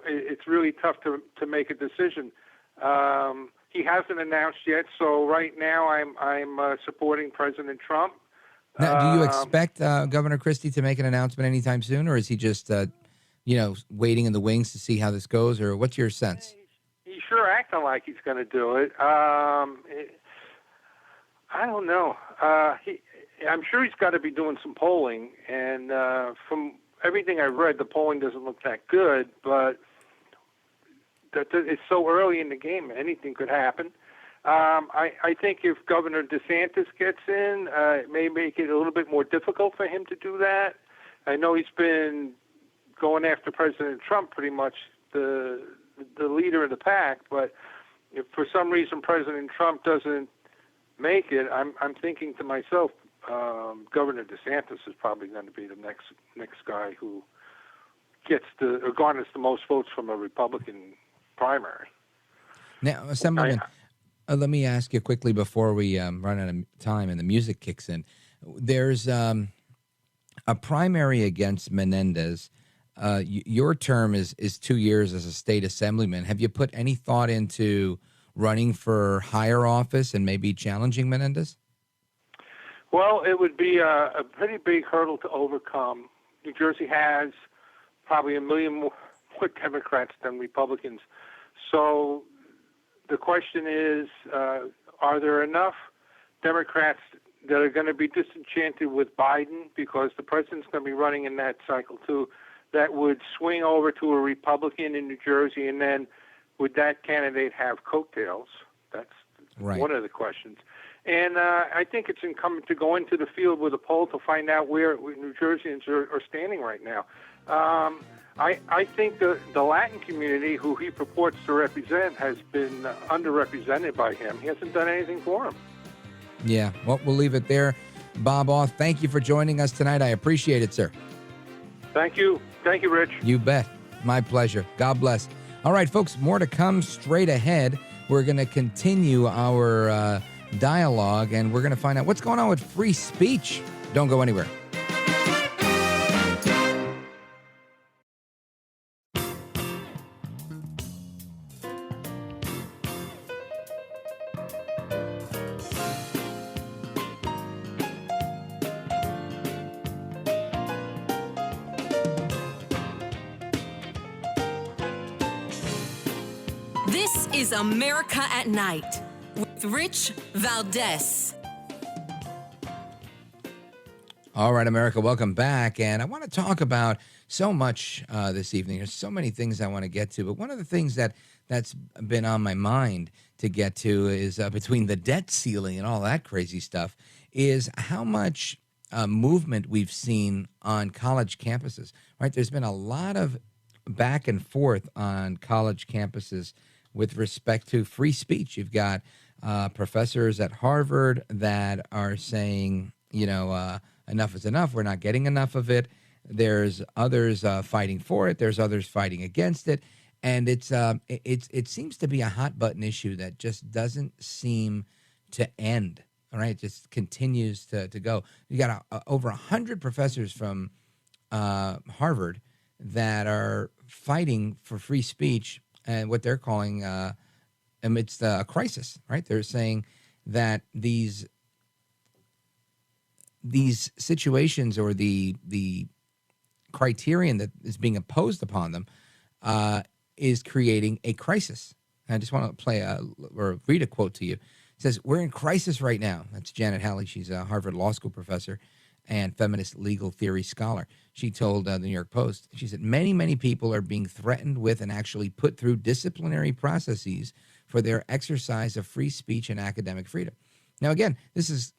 it's really tough to make a decision. He hasn't announced yet, so right now I'm supporting President Trump. Now, do you expect Governor Christie to make an announcement anytime soon, or is he just, waiting in the wings to see how this goes, or what's your sense? He's sure acting like he's going to do it. I don't know. I'm sure he's got to be doing some polling, and from everything I've read, the polling doesn't look that good, but it's so early in the game, anything could happen. I think if Governor DeSantis gets in, it may make it a little bit more difficult for him to do that. I know he's been going after President Trump, pretty much the leader of the pack, but if for some reason President Trump doesn't make it, I'm thinking to myself, Governor DeSantis is probably going to be the next guy who gets or garners the most votes from a Republican primary. Now, Assemblyman, let me ask you quickly before we run out of time and the music kicks in. There's a primary against Menendez. Your term is 2 years as a state assemblyman. Have you put any thought into running for higher office and maybe challenging Menendez? Well, it would be a pretty big hurdle to overcome. New Jersey has probably 1 million more Democrats than Republicans. So the question is, are there enough Democrats that are going to be disenchanted with Biden because the president's going to be running in that cycle too, that would swing over to a Republican in New Jersey, and then would that candidate have coattails? That's right. One of the questions. And I think it's incumbent to go into the field with a poll to find out where New Jerseyans are standing right now. I think the Latin community, who he purports to represent, has been underrepresented by him. He hasn't done anything for him. Yeah, well, we'll leave it there. Bob Auth, thank you for joining us tonight. I appreciate it, sir. Thank you. Thank you, Rich. You bet. My pleasure. God bless. All right, folks, more to come straight ahead. We're going to continue our dialogue, and we're going to find out what's going on with free speech. Don't go anywhere. This is America at Night with Rich Valdez. All right, America, welcome back. And I want to talk about so much this evening. There's so many things I want to get to, but one of the things that's been on my mind to get to is between the debt ceiling and all that crazy stuff is how much movement we've seen on college campuses, right? There's been a lot of back and forth on college campuses with respect to free speech. You've got professors at Harvard that are saying, enough is enough. We're not getting enough of it. There's others fighting for it. There's others fighting against it. And it seems to be a hot button issue that just doesn't seem to end. All right, it just continues to go. You got over 100 professors from Harvard that are fighting for free speech and what they're calling amidst a crisis. Right, they're saying that these situations or the criterion that is being imposed upon them is creating a crisis. And I just want to read a quote to you. It says, "We're in crisis right now." That's Janet Halley. She's a Harvard Law School professor and feminist legal theory scholar. She told the New York Post, she said, many people are being threatened with and actually put through disciplinary processes for their exercise of free speech and academic freedom. Now, again, this is,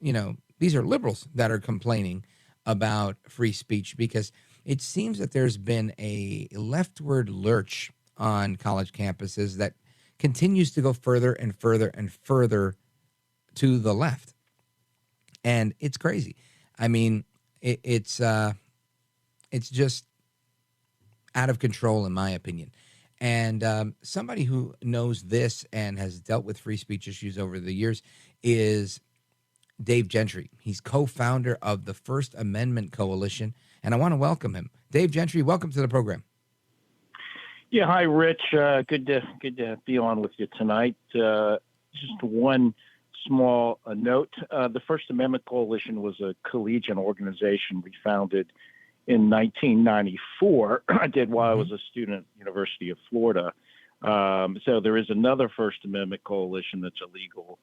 these are liberals that are complaining about free speech because it seems that there's been a leftward lurch on college campuses that continues to go further and further and further to the left. And it's crazy. I mean, it's just out of control, in my opinion. And somebody who knows this and has dealt with free speech issues over the years is Dave Gentry. He's co-founder of the First Amendment Coalition, and I want to welcome him. Dave Gentry, welcome to the program. Yeah, hi, Rich. Good to be on with you tonight. Just one small note. The First Amendment Coalition was a collegiate organization we founded in 1994. I did while I was a student at the University of Florida. So there is another First Amendment Coalition that's a legal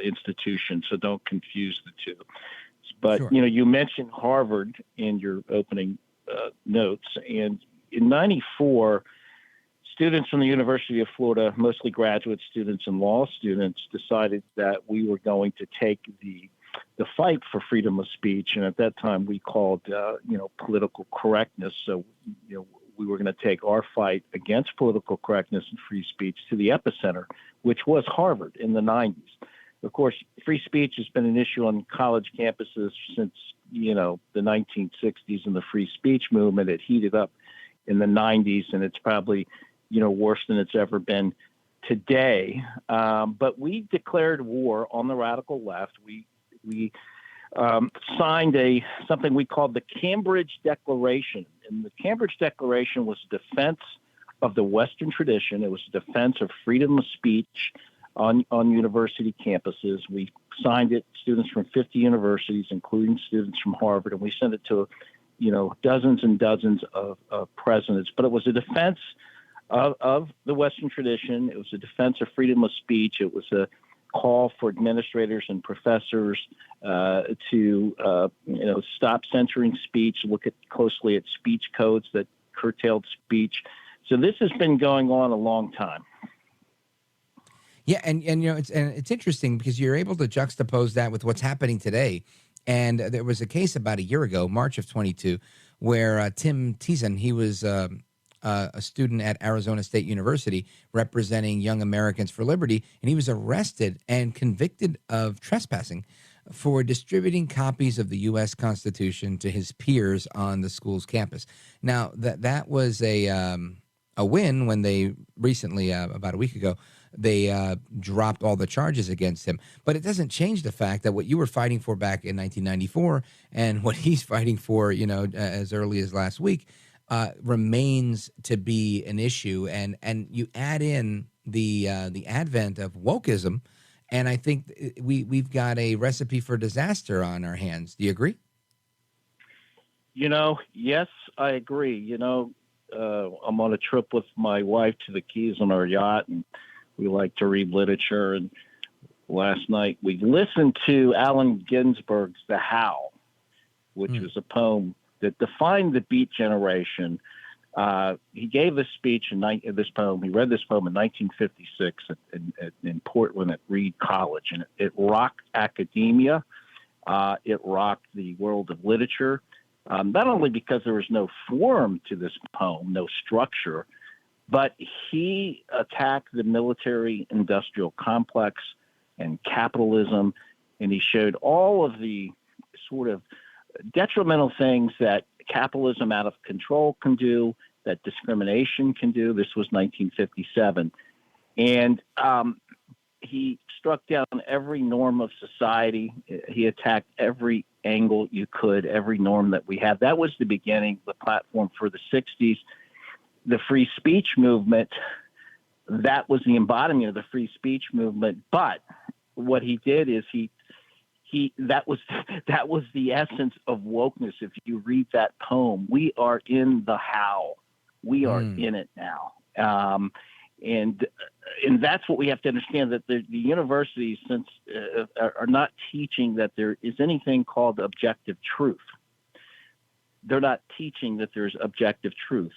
institution, so don't confuse the two. But, Sure. You mentioned Harvard in your opening notes, and in 94, students from the University of Florida, mostly graduate students and law students, decided that we were going to take the fight for freedom of speech, and at that time we called, political correctness. So, we were going to take our fight against political correctness and free speech to the epicenter, which was Harvard in the 90s. Of course, free speech has been an issue on college campuses since, the 1960s, and the free speech movement. It heated up in the 90s, and it's probably, worse than it's ever been today. But we declared war on the radical left. We signed something we called the Cambridge Declaration. And the Cambridge Declaration was a defense of the Western tradition. It was a defense of freedom of speech on university campuses. We signed it, students from 50 universities, including students from Harvard, and we sent it to, dozens and dozens of presidents. But it was a defense of the Western tradition. It was a defense of freedom of speech. It was a call for administrators and professors to stop censoring speech, look closely at speech codes that curtailed speech. So this has been going on a long time. Yeah, and it's interesting because you're able to juxtapose that with what's happening today. And there was a case about a year ago, March of 22, where Tim Tizan, he was a student at Arizona State University representing Young Americans for Liberty, and he was arrested and convicted of trespassing for distributing copies of the U.S. Constitution to his peers on the school's campus. Now, that was a win when they recently, about a week ago, they dropped all the charges against him. But it doesn't change the fact that what you were fighting for back in 1994 and what he's fighting for, as early as last week, remains to be an issue. And you add in the advent of wokeism, and I think we've got a recipe for disaster on our hands. Do you agree? Yes, I agree. I'm on a trip with my wife to the Keys on our yacht, and we like to read literature. And last night we listened to Allen Ginsberg's The Howl, which was a poem that defined the Beat Generation. He gave this speech he read this poem in 1956 in Portland at Reed College, and it rocked academia. It rocked the world of literature, not only because there was no form to this poem, no structure, but he attacked the military-industrial complex and capitalism, and he showed all of the sort of detrimental things that capitalism out of control can do, that discrimination can do. This was 1957. And he struck down every norm of society. He attacked every angle you could, every norm that we have. That was the beginning, the platform for the 60s. The free speech movement, that was the embodiment of the free speech movement. But what he did is that was the essence of wokeness. If you read that poem, we are in the how. We are in it now. And that's what we have to understand, that the universities are not teaching that there is anything called objective truth. They're not teaching that there's objective truth.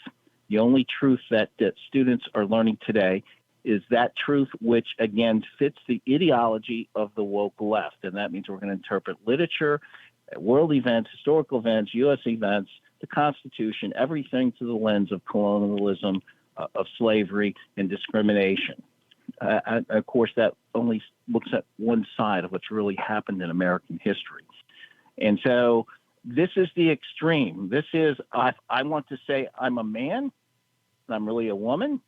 The only truth that students are learning today is that truth which, again, fits the ideology of the woke left. And that means we're going to interpret literature, world events, historical events, U.S. events, the Constitution, everything through the lens of colonialism, of slavery, and discrimination. Of course, that only looks at one side of what's really happened in American history. And so this is the extreme. This is, I want to say I'm a man and I'm really a woman,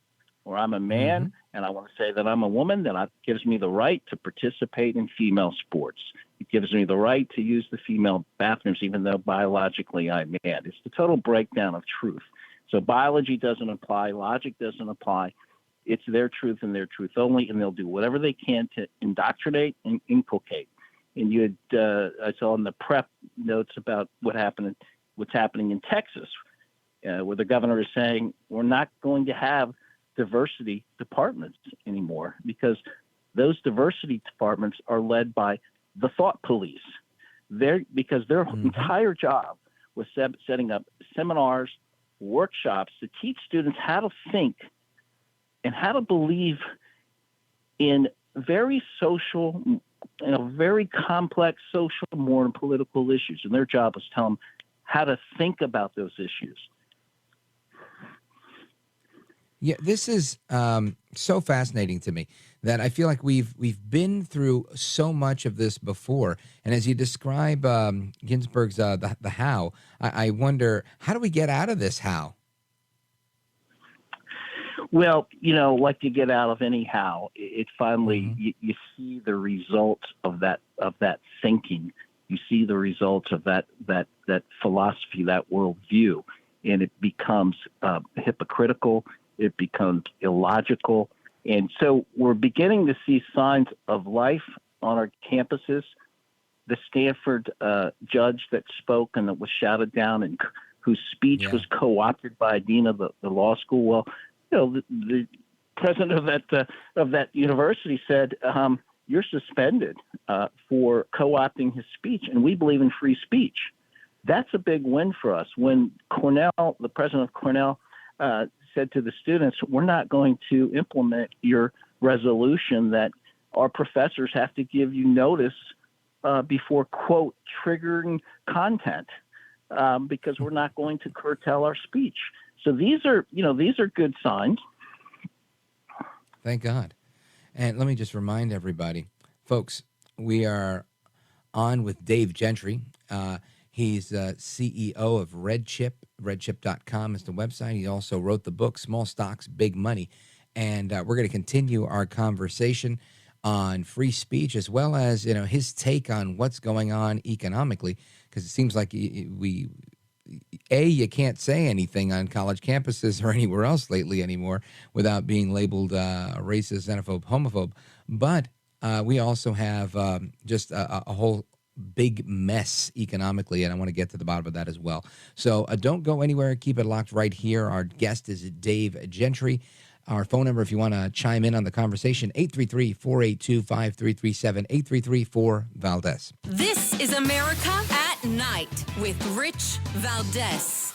or I'm a man and I want to say that I'm a woman. Then it gives me the right to participate in female sports. It gives me the right to use the female bathrooms, even though biologically I'm man. It's the total breakdown of truth. So biology doesn't apply, logic doesn't apply. It's their truth and their truth only, and they'll do whatever they can to indoctrinate and inculcate. And you had, I saw in the prep notes about what's happening in Texas, where the governor is saying we're not going to have diversity departments anymore because those diversity departments are led by the thought police. Because their entire job was setting up seminars, workshops to teach students how to think and how to believe in very social, very complex social, moral, and political issues. And their job was to tell them how to think about those issues. Yeah, this is so fascinating to me that I feel like we've been through so much of this before. And as you describe Ginsburg's the how, I wonder, how do we get out of this how? Well, like you get out of any how, it finally you see the results of that thinking. You see the results of that philosophy, that worldview, and it becomes hypocritical. It becomes illogical. And so we're beginning to see signs of life on our campuses. The Stanford judge that spoke and that was shouted down and whose speech was co-opted by a dean of the law school. Well, the president of that university said, you're suspended for co-opting his speech, and we believe in free speech. That's a big win for us. When Cornell, the president of Cornell, said to the students, we're not going to implement your resolution that our professors have to give you notice before, quote, triggering content because we're not going to curtail our speech. So these are good signs. Thank God. And let me just remind everybody, folks, we are on with Dave Gentry. He's CEO of RedChip. RedChip.com is the website. He also wrote the book, Small Stocks, Big Money. And we're going to continue our conversation on free speech as well as, his take on what's going on economically, because it seems like you can't say anything on college campuses or anywhere else lately anymore without being labeled racist, xenophobe, homophobe. But we also have just a whole big mess economically, and I want to get to the bottom of that as well. So don't go anywhere. Keep it locked right here. Our guest is Dave Gentry. Our phone number, if you want to chime in on the conversation, 833-482-5337, 833-4-VALDEZ. This is America at Night with Rich Valdez.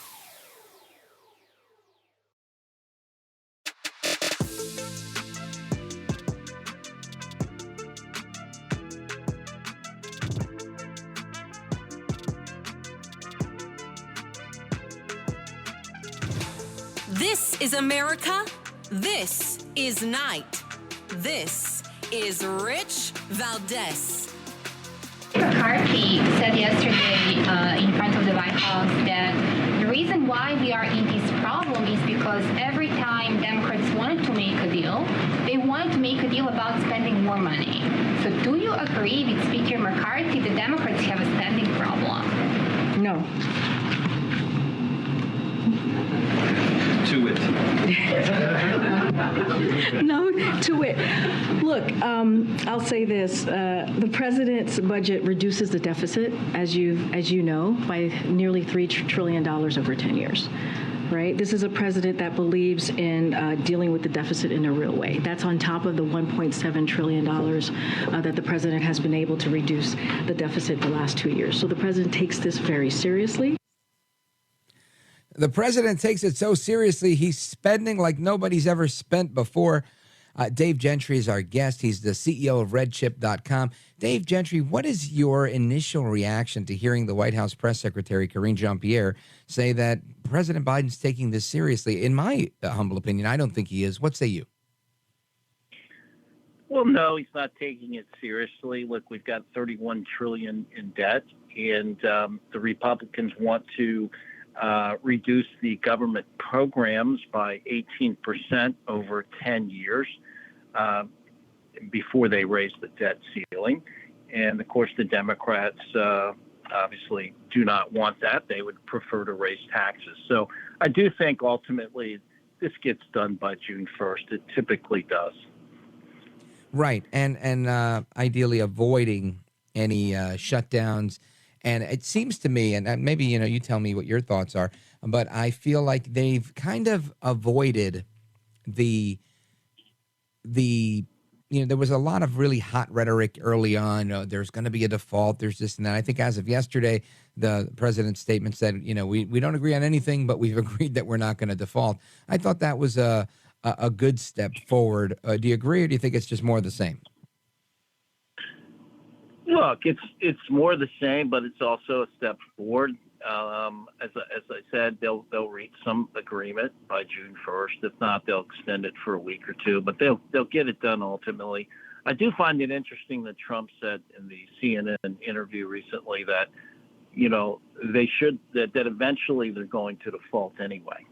This is America. This is Night. This is Rich Valdez. McCarthy said yesterday in front of the White House that the reason why we are in this problem is because every time Democrats wanted to make a deal, they wanted to make a deal about spending more money. So do you agree with Speaker McCarthy that Democrats have a spending problem? No. To it. No, to it. Look, I'll say this: the president's budget reduces the deficit, as you know, by nearly $3 trillion over 10 years. Right? This is a president that believes in dealing with the deficit in a real way. That's on top of the $1.7 trillion that the president has been able to reduce the deficit the last 2 years. So the president takes this very seriously. The president takes it so seriously, he's spending like nobody's ever spent before. Dave Gentry is our guest. He's the CEO of redchip.com. Dave Gentry, what is your initial reaction to hearing the White House press secretary, Karine Jean-Pierre, say that President Biden's taking this seriously? In my humble opinion, I don't think he is. What say you? Well, no, he's not taking it seriously. Look, we've got $31 trillion in debt, and the Republicans want to reduce the government programs by 18% over 10 years before they raise the debt ceiling. And, of course, the Democrats obviously do not want that. They would prefer to raise taxes. So I do think ultimately this gets done by June 1st. It typically does. Right. And ideally avoiding any shutdowns. And it seems to me, and maybe, you tell me what your thoughts are, but I feel like they've kind of avoided there was a lot of really hot rhetoric early on. There's going to be a default. There's this and that. I think as of yesterday, the president's statement said, we don't agree on anything, but we've agreed that we're not going to default. I thought that was a good step forward. Do you agree, or do you think it's just more of the same? Look, it's more the same, but it's also a step forward. As I said, they'll reach some agreement by June 1st. If not, they'll extend it for a week or two, but they'll get it done ultimately. I do find it interesting that Trump said in the CNN interview recently that that eventually they're going to default anyway,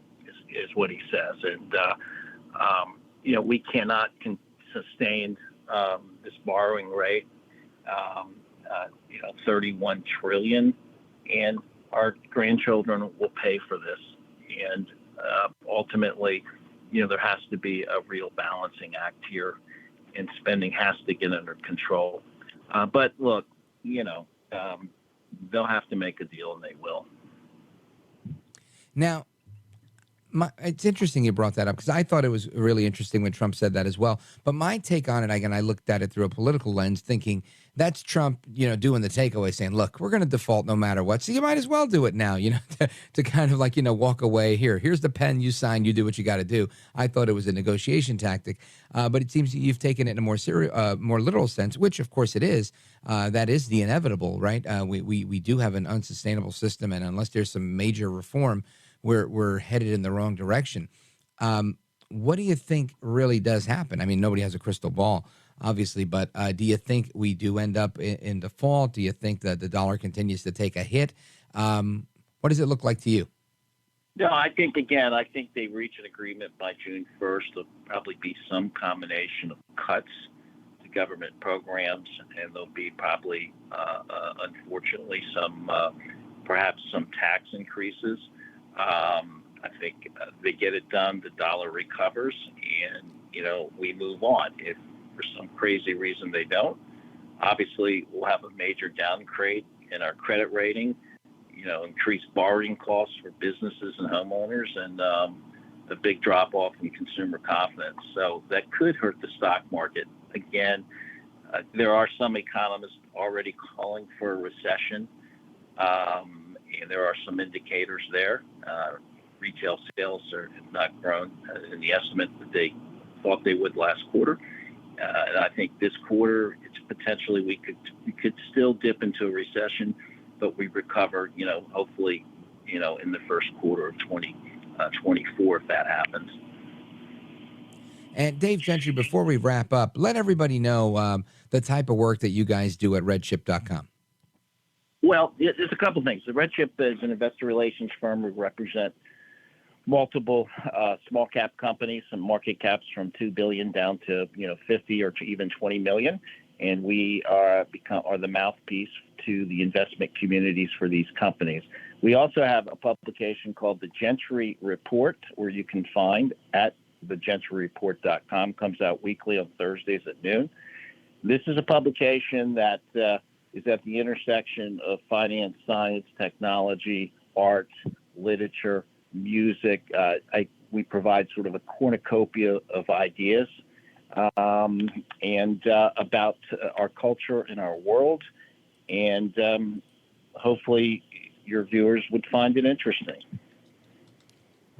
is what he says, and we cannot sustain this borrowing rate. 31 trillion, and our grandchildren will pay for this. And ultimately, there has to be a real balancing act here, and spending has to get under control. But look, they'll have to make a deal, and they will. Now, it's interesting you brought that up, because I thought it was really interesting when Trump said that as well. But my take on it, again, I looked at it through a political lens, thinking that's Trump, doing the takeaway, saying, look, we're going to default no matter what. So you might as well do it now, to kind of like, walk away. Here's the pen you sign. You do what you got to do. I thought it was a negotiation tactic. But it seems you've taken it in a more literal sense, which, of course, it is. That is the inevitable, right? We do have an unsustainable system. And unless there's some major reform, we're headed in the wrong direction. What do you think really does happen? I mean, nobody has a crystal ball, obviously, but do you think we do end up in default? Do you think that the dollar continues to take a hit? What does it look like to you? No, I think they reach an agreement by June 1st. There'll probably be some combination of cuts to government programs, and there'll be probably, unfortunately, perhaps some tax increases. I think they get it done, the dollar recovers, and, we move on. If for some crazy reason they don't, obviously we'll have a major downgrade in our credit rating, increased borrowing costs for businesses and homeowners, and a big drop-off in consumer confidence. So that could hurt the stock market. Again, there are some economists already calling for a recession. And there are some indicators there. Retail sales have not grown in the estimate that they thought they would last quarter. And I think this quarter, it's potentially we could still dip into a recession, but we recover, hopefully, in the first quarter of 2024 if that happens. And Dave Gentry, before we wrap up, let everybody know the type of work that you guys do at redchip.com. Well, there's a couple things. The Red Chip is an investor relations firm. We represent multiple small cap companies, some market caps from $2 billion down to 50 or to even 20 million, and we are the mouthpiece to the investment communities for these companies. We also have a publication called the Gentry Report, where you can find at thegentryReport.com. Comes out weekly on Thursdays at noon. This is a publication that is at the intersection of finance, science, technology, art, literature, music. We provide sort of a cornucopia of ideas and about our culture and our world. And hopefully your viewers would find it interesting.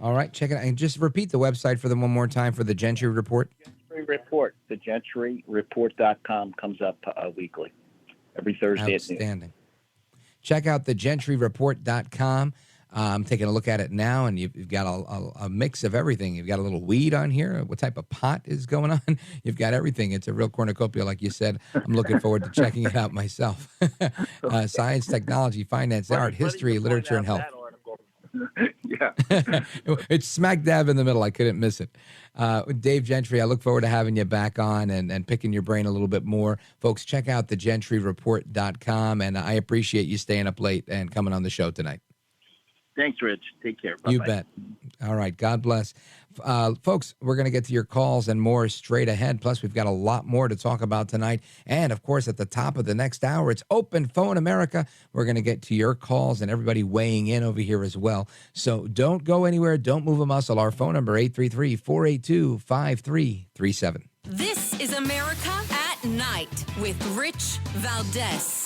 All right, check it out. And just repeat the website for them one more time for the Gentry Report. Gentry Report. The GentryReport.com comes up weekly, every Thursday at noon. Outstanding. Check out the GentryReport.com. I'm taking a look at it now, and you've got a mix of everything. You've got a little weed on here. What type of pot is going on? You've got everything. It's a real cornucopia, like you said. I'm looking forward to checking it out myself. Science, technology, finance, art, history, literature, and health. Yeah. It's smack dab in the middle. I couldn't miss it. Dave Gentry, I look forward to having you back on and picking your brain a little bit more. Folks, check out the GentryReport.com, and I appreciate you staying up late and coming on the show tonight. Thanks, Rich. Take care. Bye-bye. You bet. All right. God bless. Folks, we're going to get to your calls and more straight ahead. Plus, we've got a lot more to talk about tonight. And, of course, at the top of the next hour, it's Open Phone America. We're going to get to your calls and everybody weighing in over here as well. So don't go anywhere. Don't move a muscle. Our phone number, 833-482-5337. This is America at Night with Rich Valdez.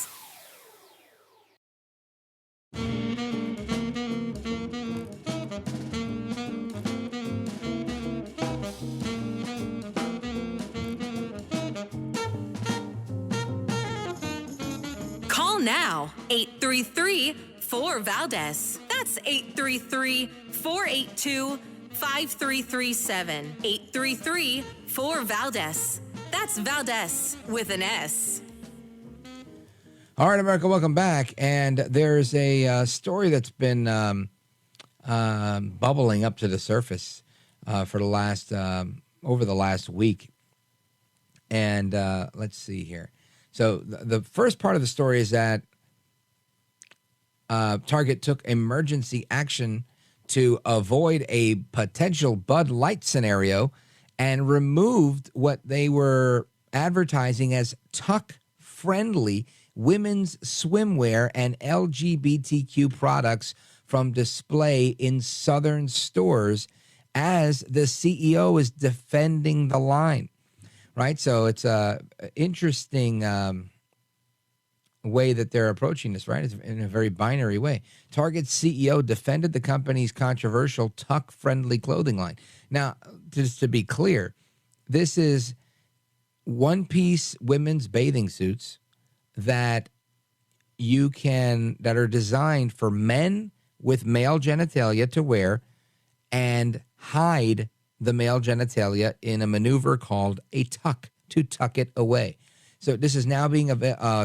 Call now, 833-4-VALDEZ. That's 833-482-5337. 833-4-VALDEZ. That's Valdez with an S. All right, America, welcome back. And there's a story that's been bubbling up to the surface for the last over the last week. And let's see here. So the first part of the story is that Target took emergency action to avoid a potential Bud Light scenario and removed what they were advertising as tuck-friendly women's swimwear and LGBTQ products from display in southern stores as the CEO is defending the line. Right, so it's a interesting way that they're approaching this, right? It's in a very binary way. Target's CEO defended the company's controversial tuck-friendly clothing line. Now, just to be clear, this is one-piece women's bathing suits that are designed for men with male genitalia to wear and hide the male genitalia in a maneuver called a tuck, to tuck it away. So this is now being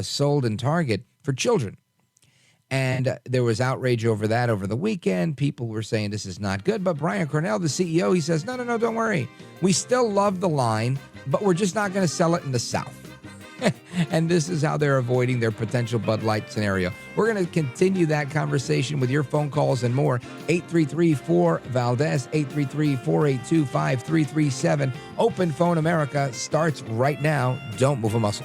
sold in Target for children. And there was outrage over that over the weekend. People were saying this is not good. But Brian Cornell, the CEO, he says, no, don't worry. We still love the line, but we're just not going to sell it in the South. And this is how they're avoiding their potential Bud Light scenario. We're going to continue that conversation with your phone calls and more. 833-4-VALDEZ, 833-482-5337. Open Phone America starts right now. Don't move a muscle.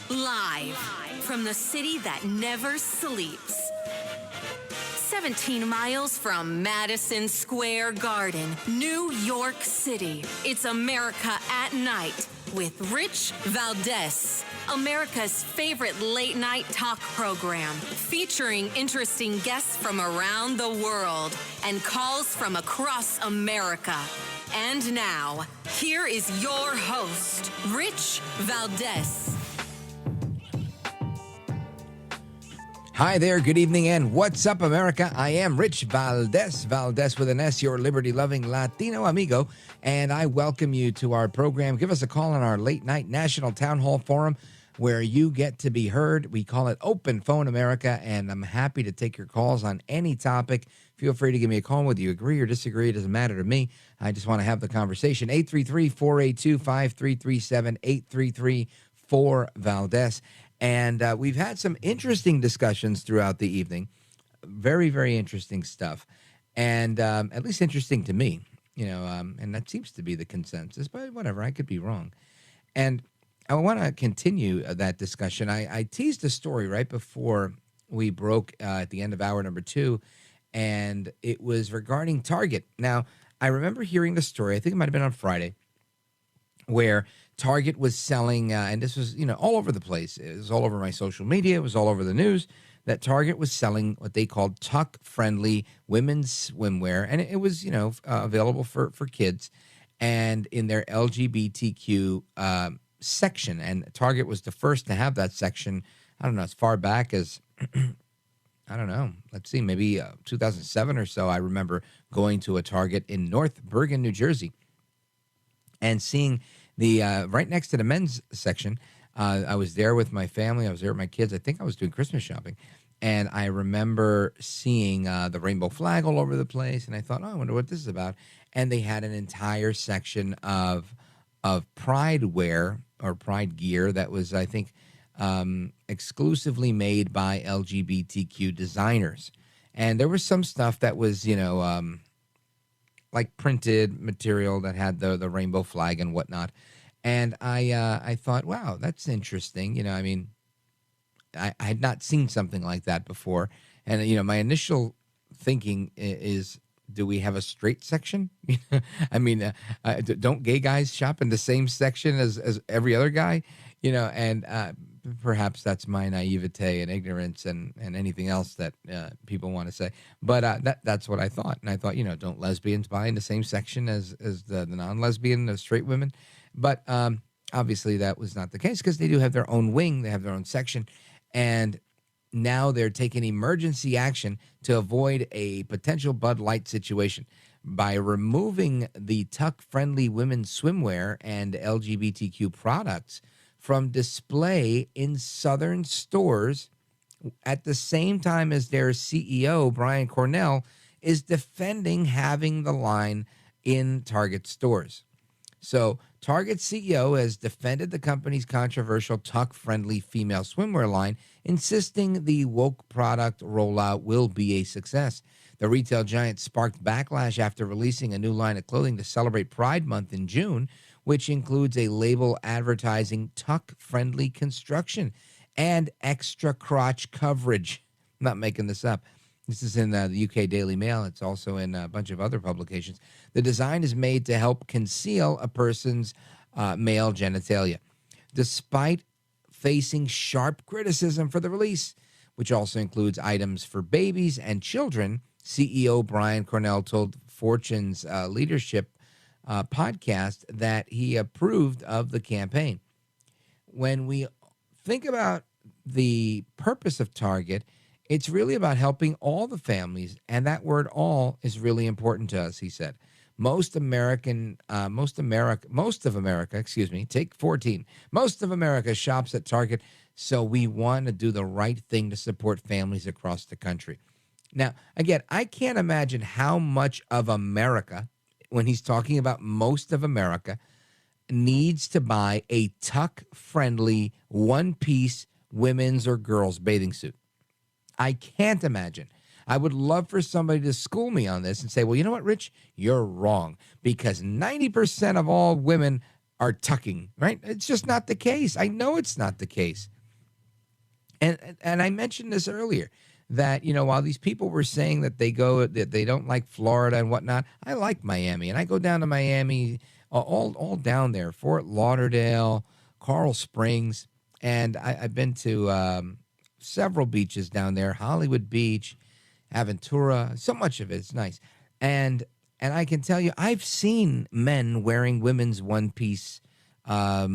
Live from the city that never sleeps. 17 miles from Madison Square Garden, New York City. It's America at Night with Rich Valdez. America's favorite late-night talk program, featuring interesting guests from around the world and calls from across America. And now, here is your host, Rich Valdez. Hi there, good evening, and what's up, America? I am Rich Valdez, Valdez with an S, your liberty-loving Latino amigo, and I welcome you to our program. Give us a call on our late-night National Town Hall Forum where you get to be heard. We call it Open Phone America, and I'm happy to take your calls on any topic. Feel free to give me a call whether you agree or disagree. It doesn't matter to me. I just want to have the conversation. 833-482-5337, 833-4-Valdez. And we've had some interesting discussions throughout the evening. Very, very interesting stuff. And at least interesting to me, and that seems to be the consensus, but whatever, I could be wrong. And I want to continue that discussion. I teased a story right before we broke at the end of hour number 2, and it was regarding Target. Now, I remember hearing the story, I think it might have been on Friday, where Target was selling, and this was, all over the place. It was all over my social media. It was all over the news, that Target was selling what they called tuck-friendly women's swimwear, and it was, available for kids, and in their LGBTQ section. And Target was the first to have that section, I don't know, as far back as, I don't know, let's see, maybe 2007 or so. I remember going to a Target in North Bergen, New Jersey, and seeing the right next to the men's section. I was there with my family. I was there with my kids. I think I was doing Christmas shopping. And I remember seeing the rainbow flag all over the place. And I thought, I wonder what this is about. And they had an entire section of pride wear or pride gear that was, I think, exclusively made by LGBTQ designers. And there was some stuff that was, like printed material that had the rainbow flag and whatnot. And I thought, wow, that's interesting. I had not seen something like that before. And, my initial thinking is, do we have a straight section? Don't gay guys shop in the same section as every other guy? And perhaps that's my naivete and ignorance and anything else that people want to say. But that's what I thought. And I thought, don't lesbians buy in the same section as the non-lesbian, the straight women? But obviously that was not the case, because they do have their own wing. They have their own section. And now they're taking emergency action to avoid a potential Bud Light situation by removing the tuck-friendly women's swimwear and LGBTQ products from display in southern stores at the same time as their CEO, Brian Cornell, is defending having the line in Target stores. So Target CEO has defended the company's controversial tuck-friendly female swimwear line, insisting the woke product rollout will be a success. The retail giant sparked backlash after releasing a new line of clothing to celebrate Pride Month in June, which includes a label advertising tuck-friendly construction and extra crotch coverage. I'm not making this up. This is in the UK Daily Mail. It's also in a bunch of other publications. The design is made to help conceal a person's male genitalia, despite facing sharp criticism for the release, which also includes items for babies and children. CEO Brian Cornell told Fortune's leadership podcast that he approved of the campaign. When we think about the purpose of Target, it's really about helping all the families, and that word "all" is really important to us, he said. Most of America, take 14. Most of America shops at Target, so we want to do the right thing to support families across the country. Now, again, I can't imagine how much of America, when he's talking about most of America, needs to buy a tuck-friendly one-piece women's or girls' bathing suit. I can't imagine. I would love for somebody to school me on this and say, well, you know what, Rich? You're wrong, because 90% of all women are tucking, right? It's just not the case. I know it's not the case. And I mentioned this earlier, that, while these people were saying that they don't like Florida and whatnot, I like Miami. And I go down to Miami, all down there, Fort Lauderdale, Coral Springs. And I've been to several beaches down there, Hollywood Beach, Aventura, so much of it's nice. And And I can tell you, I've seen men wearing women's one-piece, what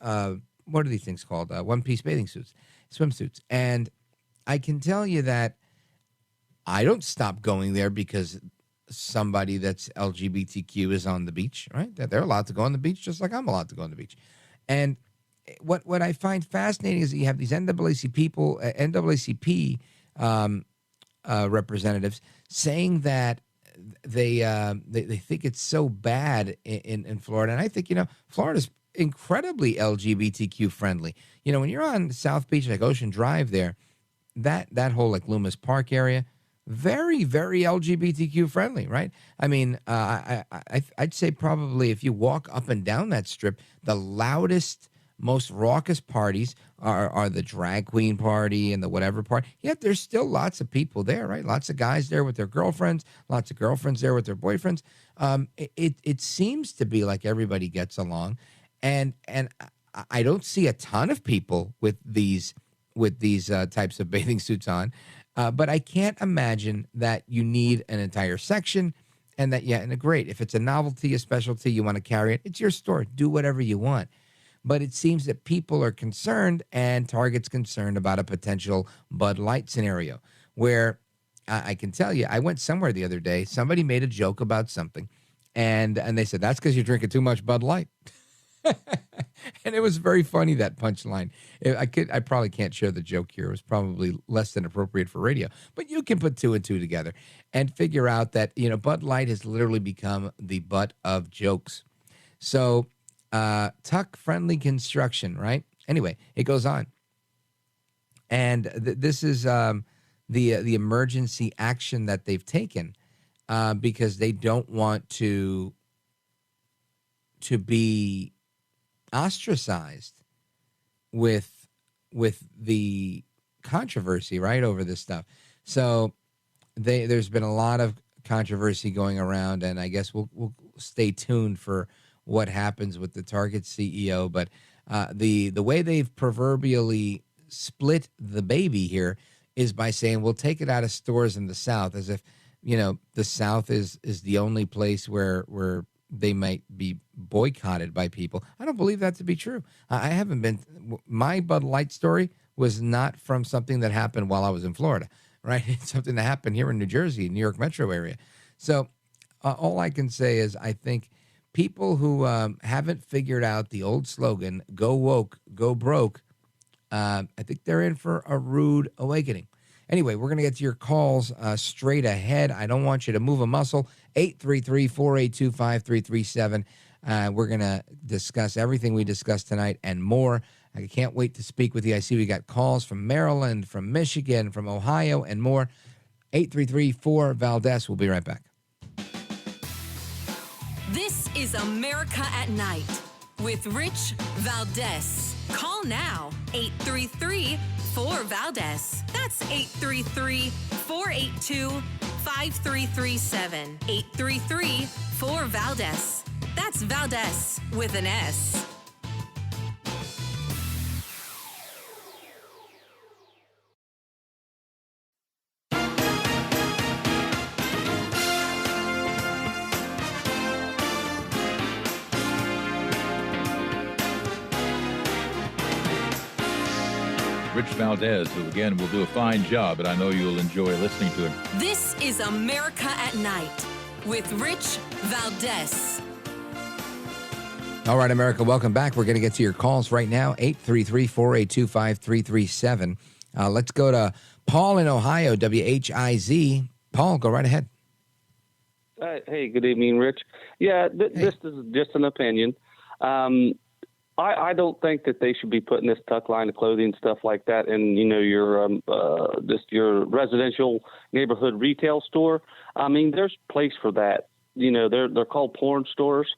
are these things called? One-piece bathing suits, swimsuits. And I can tell you that I don't stop going there because somebody that's LGBTQ is on the beach, right? That they're allowed to go on the beach just like I'm allowed to go on the beach. And what I find fascinating is that you have these NAACP representatives saying that they think it's so bad in Florida. And I think, Florida's incredibly LGBTQ friendly. When you're on South Beach, like Ocean Drive there, that whole like Loomis Park area, very, very LGBTQ friendly, right? I mean, I'd say probably if you walk up and down that strip, the loudest, most raucous parties are the drag queen party and the whatever party. Yet there's still lots of people there, right? Lots of guys there with their girlfriends, lots of girlfriends there with their boyfriends. It seems to be like everybody gets along, and I don't see a ton of people with these types of bathing suits on, but I can't imagine that you need an entire section. And great, if it's a novelty, a specialty, you want to carry it, it's your store. Do whatever you want. But it seems that people are concerned, and Target's concerned about a potential Bud Light scenario where I can tell you, I went somewhere the other day, somebody made a joke about something, and they said, that's because you're drinking too much Bud Light. And it was very funny, that punchline. I probably can't share the joke here. It was probably less than appropriate for radio. But you can put two and two together and figure out that, Bud Light has literally become the butt of jokes. So tuck-friendly construction, right? Anyway, it goes on. And this is the emergency action that they've taken because they don't want to be ostracized with the controversy, right, over this stuff. So there's been a lot of controversy going around, and I guess we'll stay tuned for what happens with the Target CEO. But the way they've proverbially split the baby here is by saying we'll take it out of stores in the South, as if the South is the only place where they might be boycotted by people. I don't believe that to be true. I haven't been. My Bud Light story was not from something that happened while I was in Florida, right? It's something that happened here in New Jersey, New York metro area. So all I can say is I think people who haven't figured out the old slogan, go woke, go broke, I think they're in for a rude awakening. Anyway, we're going to get to your calls straight ahead. I don't want you to move a muscle. 833-482-5337. We're going to discuss everything we discussed tonight and more. I can't wait to speak with you. I see we got calls from Maryland, from Michigan, from Ohio, and more. 833-4-VALDEZ. We'll be right back. This is America at Night with Rich Valdez. Call now, 833-4-VALDEZ. That's 833-482-5337. 833-4-VALDEZ. That's Valdez with an S. Rich Valdez, who again will do a fine job, and I know you'll enjoy listening to him. This is America at Night with Rich Valdez. All right, America, welcome back. We're going to get to your calls right now, 833-482-5337. Let's go to Paul in Ohio, WHIZ. Paul, go right ahead. Hey, good evening, Rich. Yeah, this is just an opinion. I don't think that they should be putting this tuck line of clothing, stuff like that, in your residential neighborhood retail store. I mean, there's place for that. They're called porn stores,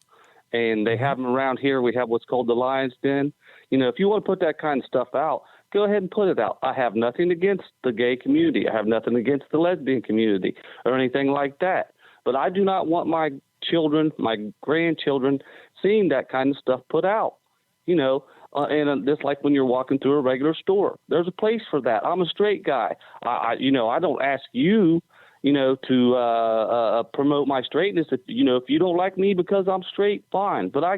and they have them around here. We have what's called the Lion's Den. If you want to put that kind of stuff out, go ahead and put it out. I have nothing against the gay community. I have nothing against the lesbian community or anything like that. But I do not want my children, my grandchildren, seeing that kind of stuff put out. And just like when you're walking through a regular store, there's a place for that. I'm a straight guy. I don't ask you, to promote my straightness. If you don't like me because I'm straight, fine. But I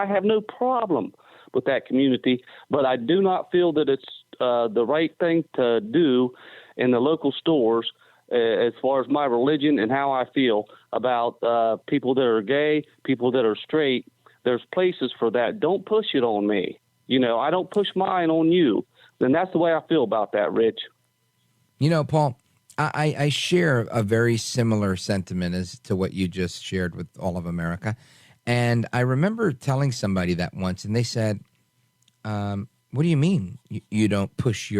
have no problem with that community. But I do not feel that it's the right thing to do in the local stores as far as my religion and how I feel about people that are gay, people that are straight. There's places for that. Don't push it on me. I don't push mine on you. Then that's the way I feel about that, Rich. Paul, I share a very similar sentiment as to what you just shared with all of America. And I remember telling somebody that once, and they said, what do you mean you don't push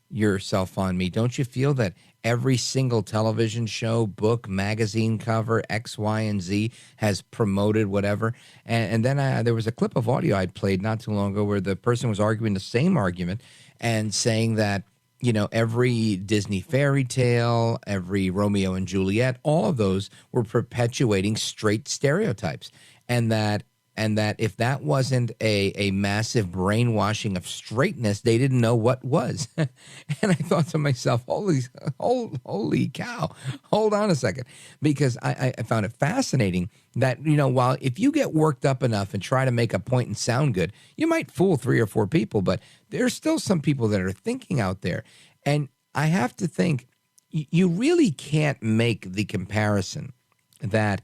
yourself on me? Don't you feel that every single television show, book, magazine cover, X, Y, and Z has promoted whatever? And then there was a clip of audio I'd played not too long ago where the person was arguing the same argument and saying that, every Disney fairy tale, every Romeo and Juliet, all of those were perpetuating straight stereotypes. And that if that wasn't a massive brainwashing of straightness, they didn't know what was. And I thought to myself, holy cow, hold on a second. Because I found it fascinating that, while if you get worked up enough and try to make a point and sound good, you might fool 3 or 4 people, but there's still some people that are thinking out there. And I have to think, you really can't make the comparison that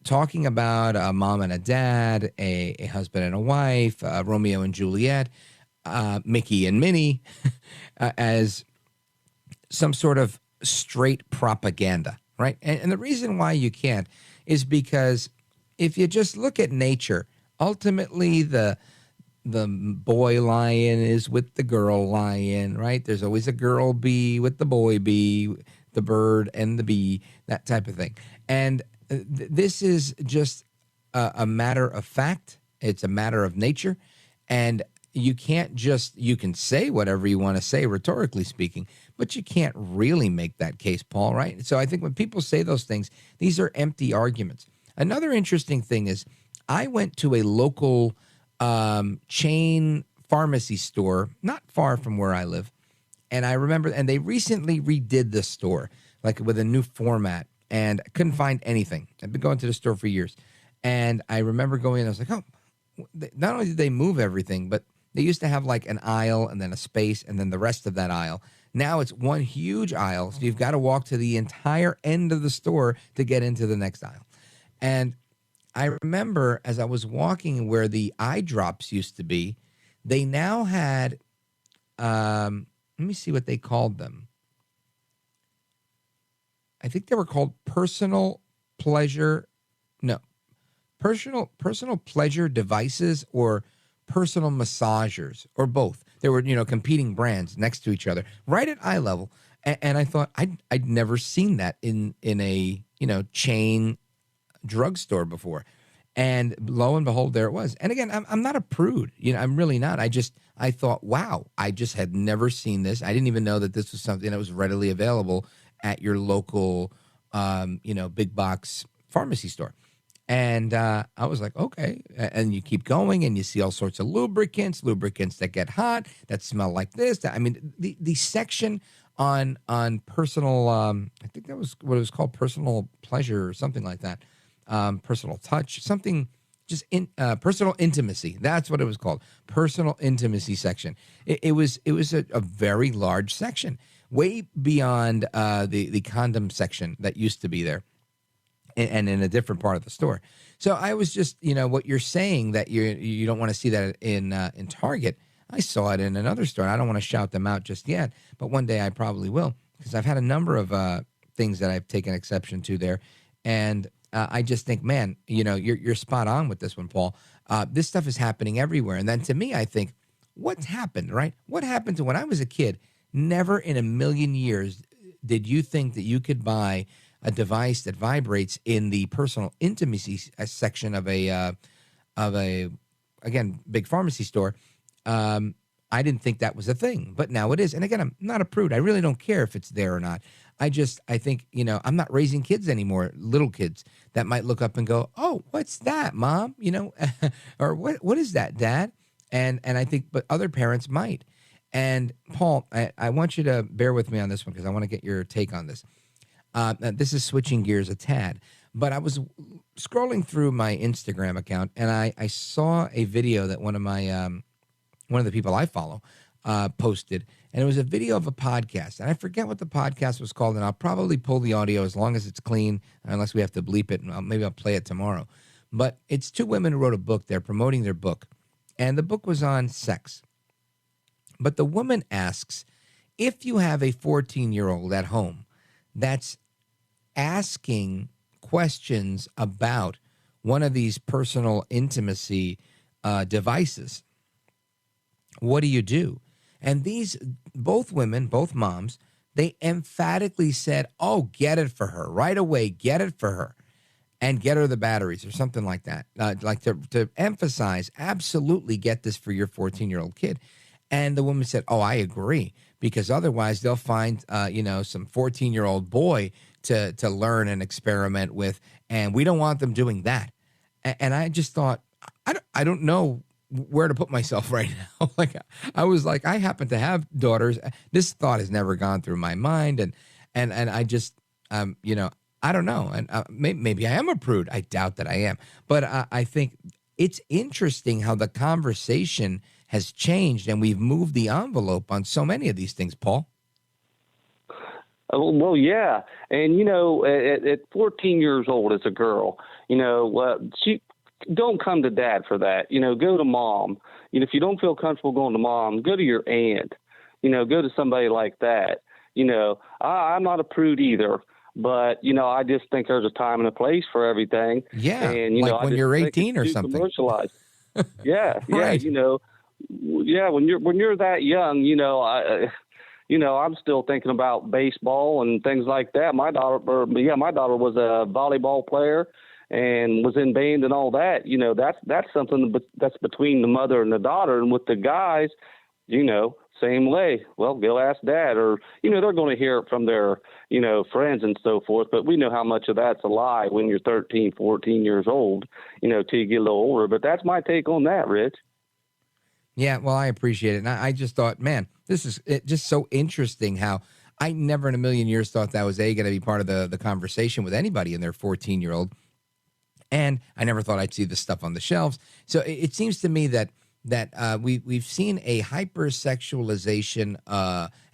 talking about a mom and a dad, a husband and a wife, Romeo and Juliet, Mickey and Minnie, as some sort of straight propaganda, right? And the reason why you can't is because if you just look at nature, ultimately the boy lion is with the girl lion, right? There's always a girl bee with the boy bee, the bird and the bee, that type of thing. And this is just a matter of fact. It's a matter of nature. And you can say whatever you want to say, rhetorically speaking, but you can't really make that case, Paul, right? So I think when people say those things, these are empty arguments. Another interesting thing is I went to a local chain pharmacy store not far from where I live. And I remember, and they recently redid the store, like with a new format. And I couldn't find anything. I've been going to the store for years. And I remember going in, I was like, not only did they move everything, but they used to have like an aisle and then a space and then the rest of that aisle. Now it's one huge aisle. So you've got to walk to the entire end of the store to get into the next aisle. And I remember as I was walking where the eye drops used to be, they now had, let me see what they called them. I think they were called personal pleasure devices or personal massagers or both. They were, competing brands next to each other right at eye level. And I thought I'd never seen that in a, chain drugstore before. And lo and behold, there it was. And again, I'm not a prude. I'm really not. I thought, wow, I just had never seen this. I didn't even know that this was something that was readily available at your local, big box pharmacy store. And I was like, okay. And you keep going and you see all sorts of lubricants that get hot, that smell like this. The section on personal, I think that was what it was called, personal pleasure or something like that. Personal touch, something just personal intimacy. That's what it was called. Personal intimacy section. It was a very large section. Way beyond the condom section that used to be there and in a different part of the store. So I was just, what you're saying that you don't want to see that in Target. I saw it in another store. I don't want to shout them out just yet, but one day I probably will because I've had a number of things that I've taken exception to there. And I just think, man, you're spot on with this one, Paul. This stuff is happening everywhere. And then to me, I think, what's happened, right? What happened to when I was a kid? Never in a million years did you think that you could buy a device that vibrates in the personal intimacy section of a again, big pharmacy store. I didn't think that was a thing, but now it is. And again, I'm not a prude. I really don't care if it's there or not. I think, I'm not raising kids anymore, little kids that might look up and go, oh, what's that, Mom? Or what is that, Dad? And I think, but other parents might. And Paul, I want you to bear with me on this one because I want to get your take on this. This is switching gears a tad, but I was scrolling through my Instagram account and I saw a video that one of the people I follow posted, and it was a video of a podcast, and I forget what the podcast was called, and I'll probably pull the audio as long as it's clean, unless we have to bleep it, and maybe I'll play it tomorrow. But it's two women who wrote a book. They're promoting their book, and the book was on sex. But the woman asks, if you have a 14-year-old at home that's asking questions about one of these personal intimacy devices, what do you do? And these, both women, both moms, they emphatically said, oh, get it for her right away. Get it for her and get her the batteries or something like that. Like to emphasize, absolutely get this for your 14-year-old kid. And the woman said, oh, I agree, because otherwise they'll find, some 14-year-old boy to learn and experiment with. And we don't want them doing that. And I just thought, I don't know where to put myself right now. Like, I was like, I happen to have daughters. This thought has never gone through my mind. And I just, I don't know. And maybe I am a prude. I doubt that I am. But I think it's interesting how the conversation has changed and we've moved the envelope on so many of these things, Paul. Well, yeah. And, at 14 years old as a girl, she don't come to dad for that. Go to mom. If you don't feel comfortable going to mom, go to your aunt. Go to somebody like that. I'm not a prude either. But, I just think there's a time and a place for everything. Yeah, and, like when you're 18 or something. Commercialized. Yeah, right. When you're that young, I'm still thinking about baseball and things like that. My daughter was a volleyball player and was in band and all that. That's something that's between the mother and the daughter. And with the guys, same way. Well, go ask dad, or they're going to hear it from their friends and so forth. But we know how much of that's a lie when you're 13, 14 years old. Till you get a little older. But that's my take on that, Rich. Yeah, well, I appreciate it. And I just thought, man, this is just so interesting how I never in a million years thought that was going to be part of the conversation with anybody in their 14-year-old. And I never thought I'd see this stuff on the shelves. So it seems to me that we've seen a hypersexualization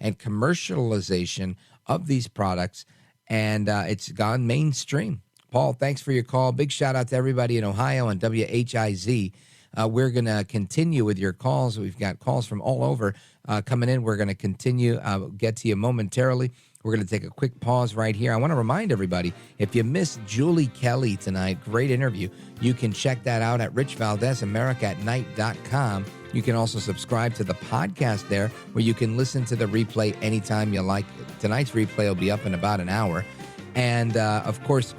and commercialization of these products, and it's gone mainstream. Paul, thanks for your call. Big shout out to everybody in Ohio on WHIZ. We're going to continue with your calls. We've got calls from all over coming in. We're going to continue, get to you momentarily. We're going to take a quick pause right here. I want to remind everybody, if you missed Julie Kelly tonight, great interview, you can check that out at richvaldezamericatnight.com. You can also subscribe to the podcast there, where you can listen to the replay anytime you like. Tonight's replay will be up in about an hour. And, of course,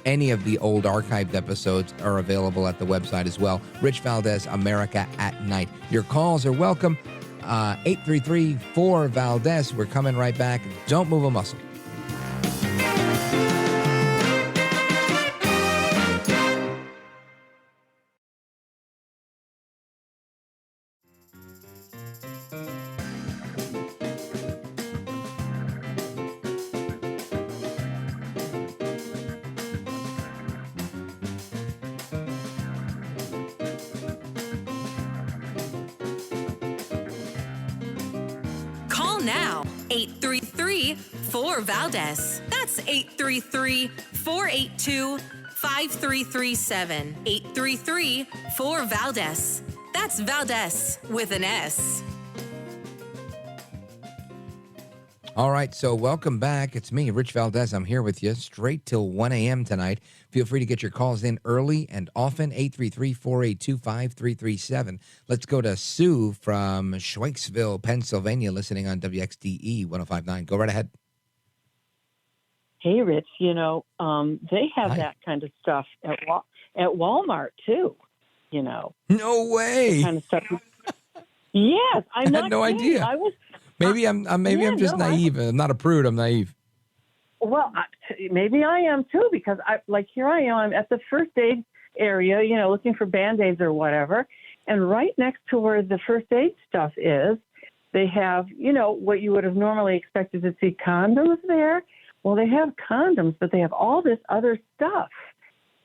any of the old archived episodes are available at the website as well. Rich Valdez, America at Night. Your calls are welcome. 833-4-VALDEZ. We're coming right back. Don't move a muscle. Now, 833-4-VALDEZ. That's 833-482-5337. 833-4-VALDEZ. That's Valdez with an S. All right, so welcome back. It's me, Rich Valdez. I'm here with you straight till 1 a.m. tonight. Feel free to get your calls in early and often, 833-482-5337. Let's go to Sue from Schweikesville, Pennsylvania, listening on WXDE 105.9. Go right ahead. Hey, Rich, they have Hi. that kind of stuff at Walmart, too, No way. Kind of stuff. Yes, I had no idea. Maybe I'm just naive. I'm not a prude. I'm naive. Well, maybe I am too, because here I am. I'm at the first aid area, looking for Band-Aids or whatever, and right next to where the first aid stuff is They have, what you would have normally expected to see condoms there. Well, they have condoms, but they have all this other stuff.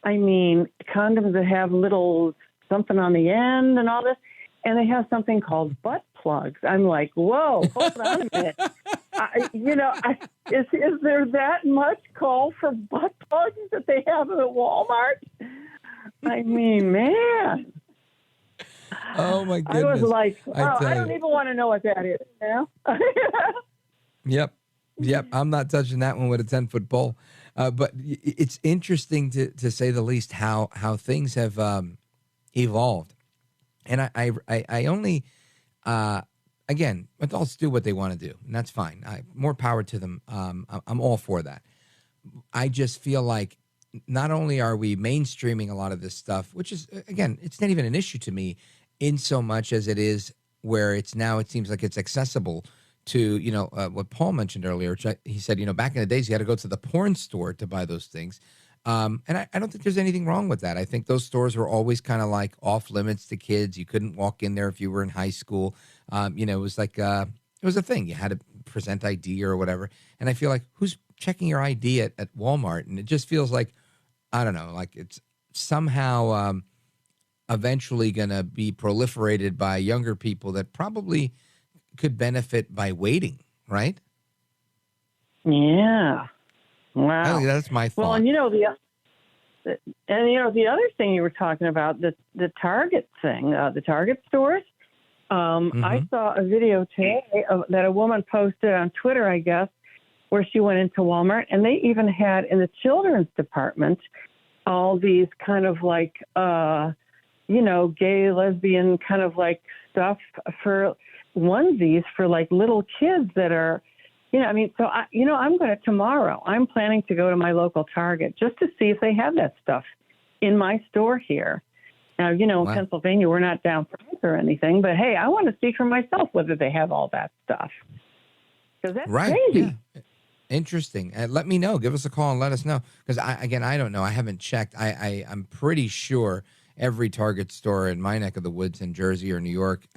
I mean, condoms that have little something on the end and all this. And they have something called butt plugs. I'm like, whoa, hold on a minute. Is there that much call for butt plugs that they have at Walmart? I mean, man. Oh, my goodness. I was like, I don't even want to know what that is now. Yep. I'm not touching that one with a 10-foot pole. But it's interesting to say the least how things have evolved. And I only, again, adults do what they want to do, and that's fine. More power to them. I'm all for that. I just feel like not only are we mainstreaming a lot of this stuff, which is, again, it's not even an issue to me in so much as it is where it seems like it's accessible to, what Paul mentioned earlier, which he said, back in the days, you had to go to the porn store to buy those things. And I don't think there's anything wrong with that. I think those stores were always kind of like off limits to kids. You couldn't walk in there if you were in high school. It was like, it was a thing. You had to present ID or whatever. And I feel like, who's checking your ID at Walmart? And it just feels like, I don't know, like it's somehow eventually going to be proliferated by younger people that probably could benefit by waiting, right? Yeah. Wow. That's my thought. Well, and the other thing you were talking about, the Target thing, the Target stores. I saw a video today that a woman posted on Twitter, I guess, where she went into Walmart, and they even had in the children's department all these kind of like, gay, lesbian kind of like stuff for onesies for like little kids that are, I'm going to tomorrow. I'm planning to go to my local Target just to see if they have that stuff in my store here. Now, in Pennsylvania, we're not down for it or anything, but hey, I want to see for myself whether they have all that stuff. Because that's crazy. Yeah. Interesting. Let me know. Give us a call and let us know. Because I don't know. I haven't checked. I'm pretty sure every Target store in my neck of the woods in Jersey or New York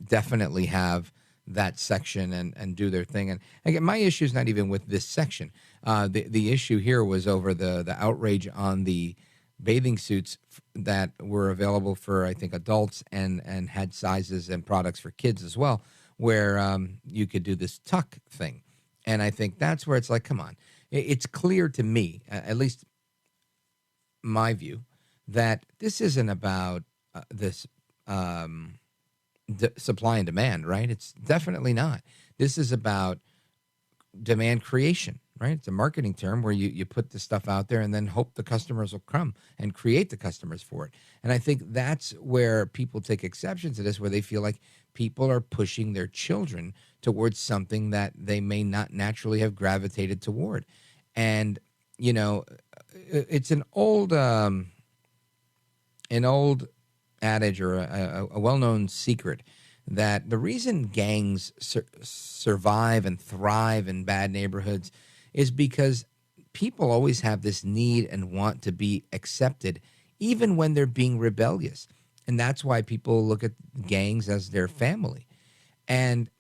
definitely have that section and do their thing. And again, my issue is not even with this section. The issue here was over the outrage on the bathing suits that were available for, I think, adults and had sizes and products for kids as well, where you could do this tuck thing. And I think that's where it's like, come on. It's clear to me, at least my view, that this isn't about this supply and demand, right? It's definitely not. This is about demand creation, right? It's a marketing term where you put the stuff out there and then hope the customers will come and create the customers for it. And I think that's where people take exception to this, where they feel like people are pushing their children towards something that they may not naturally have gravitated toward. And, it's an old adage or a well-known secret that the reason gangs survive and thrive in bad neighborhoods is because people always have this need and want to be accepted, even when they're being rebellious. And that's why people look at gangs as their family. And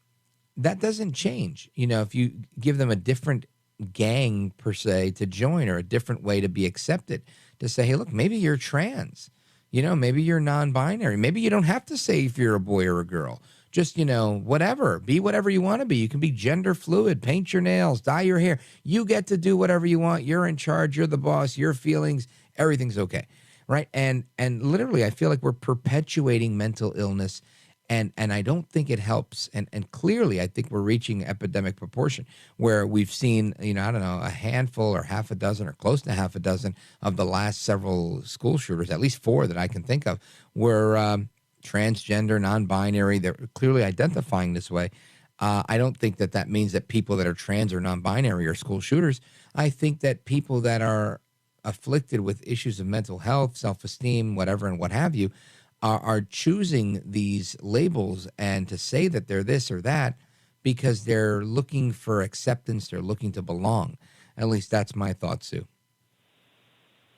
that doesn't change. If you give them a different gang, per se, to join, or a different way to be accepted, to say, hey, look, maybe you're trans. Maybe you're non-binary. Maybe you don't have to say if you're a boy or a girl. Just, whatever. Be whatever you want to be. You can be gender fluid, paint your nails, dye your hair. You get to do whatever you want. You're in charge. You're the boss. Your feelings, everything's okay, right? And literally, I feel like we're perpetuating mental illness, and I don't think it helps. And clearly, I think we're reaching epidemic proportion where we've seen, a handful or half a dozen or close to half a dozen of the last several school shooters, at least 4 that I can think of, were transgender, non-binary. They're clearly identifying this way. I don't think that means that people that are trans or non-binary are school shooters. I think that people that are afflicted with issues of mental health, self-esteem, whatever, and what have you, are choosing these labels and to say that they're this or that because they're looking for acceptance. They're looking to belong. At least that's my thought, Sue.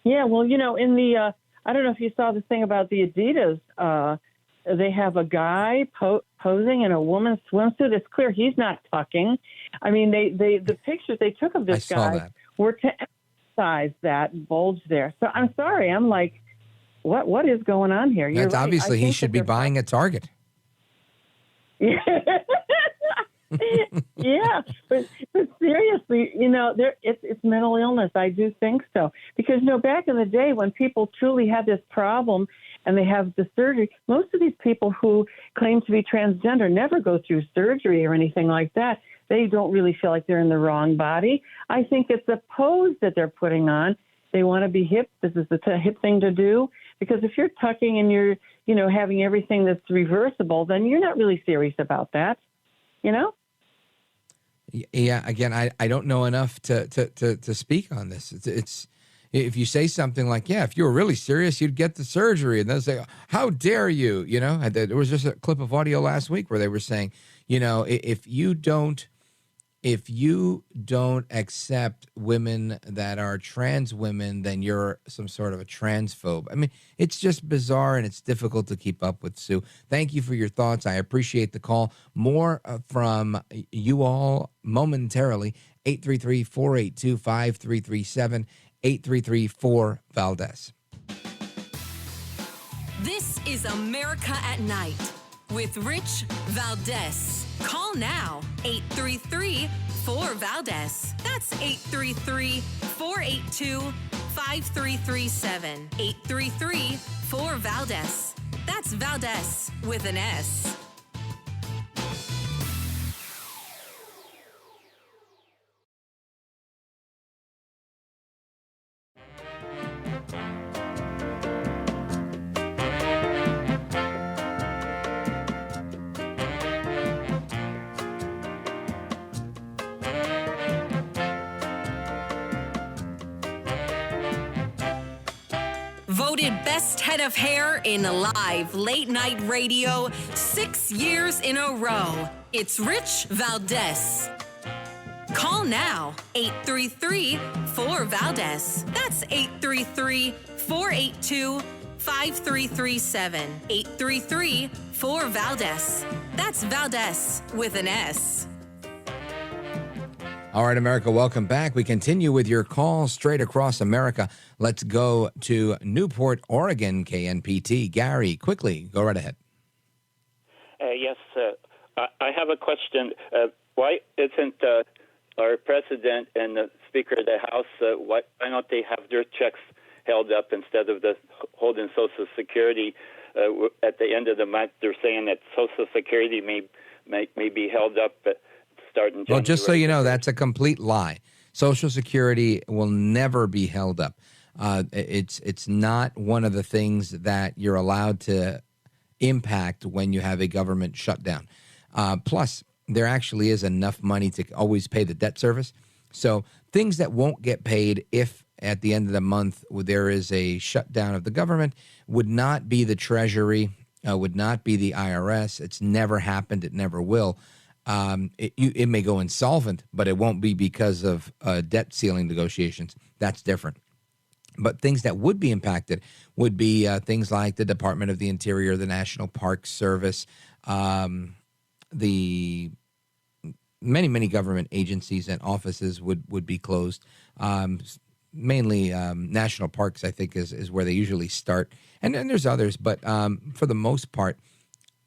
Yeah, well, in the, I don't know if you saw the thing about the Adidas they have a guy posing in a woman's swimsuit. It's clear he's not tucking. I mean, the pictures they took of this guy were to emphasize that bulge there. So I'm sorry. I'm like, what is going on here? That's right. Obviously he should be buying at Target. Yeah. Yeah, but seriously, it's mental illness. I do think so. Because, back in the day when people truly had this problem and they have the surgery, most of these people who claim to be transgender never go through surgery or anything like that. They don't really feel like they're in the wrong body. I think it's a pose that they're putting on. They want to be hip. This is the hip thing to do. Because if you're tucking and you're, having everything that's reversible, then you're not really serious about that, Yeah, again, I don't know enough to speak on this. It's if you say something like, yeah, if you were really serious, you'd get the surgery. And they'll say, how dare you? There was just a clip of audio last week where they were saying, if you don't accept women that are trans women, then you're some sort of a transphobe. I mean, it's just bizarre and it's difficult to keep up with, Sue. Thank you for your thoughts. I appreciate the call. More from you all momentarily. 833-482-5337, 833-4-VALDEZ. This is America at Night with Rich Valdez. Call now, 833-4-VALDEZ. That's 833-482-5337. 833-4-VALDEZ. That's Valdez with an S. Voted best head of hair in live late night radio 6 years in a row. It's Rich Valdez. Call now, 833-4-VALDEZ. That's 833-482-5337. 833-4-VALDEZ. That's Valdez with an S. All right, America, welcome back. We continue with your calls straight across America. Let's go to Newport, Oregon, KNPT. Gary, quickly, go right ahead. Yes, I have a question. Why isn't our president and the Speaker of the House, why don't they have their checks held up instead of holding Social Security? At the end of the month, they're saying that Social Security may be held up starting January. Well, just so you know, that's a complete lie. Social Security will never be held up. It's not one of the things that you're allowed to impact when you have a government shutdown. Plus, there actually is enough money to always pay the debt service. So things that won't get paid if at the end of the month there is a shutdown of the government would not be the Treasury, would not be the IRS. It's never happened. It never will. It may go insolvent, but it won't be because of debt ceiling negotiations. That's different. But things that would be impacted would be things like the Department of the Interior, the National Park Service, the many government agencies and offices would be closed. Mainly national parks, I think, is where they usually start. And then there's others, but for the most part,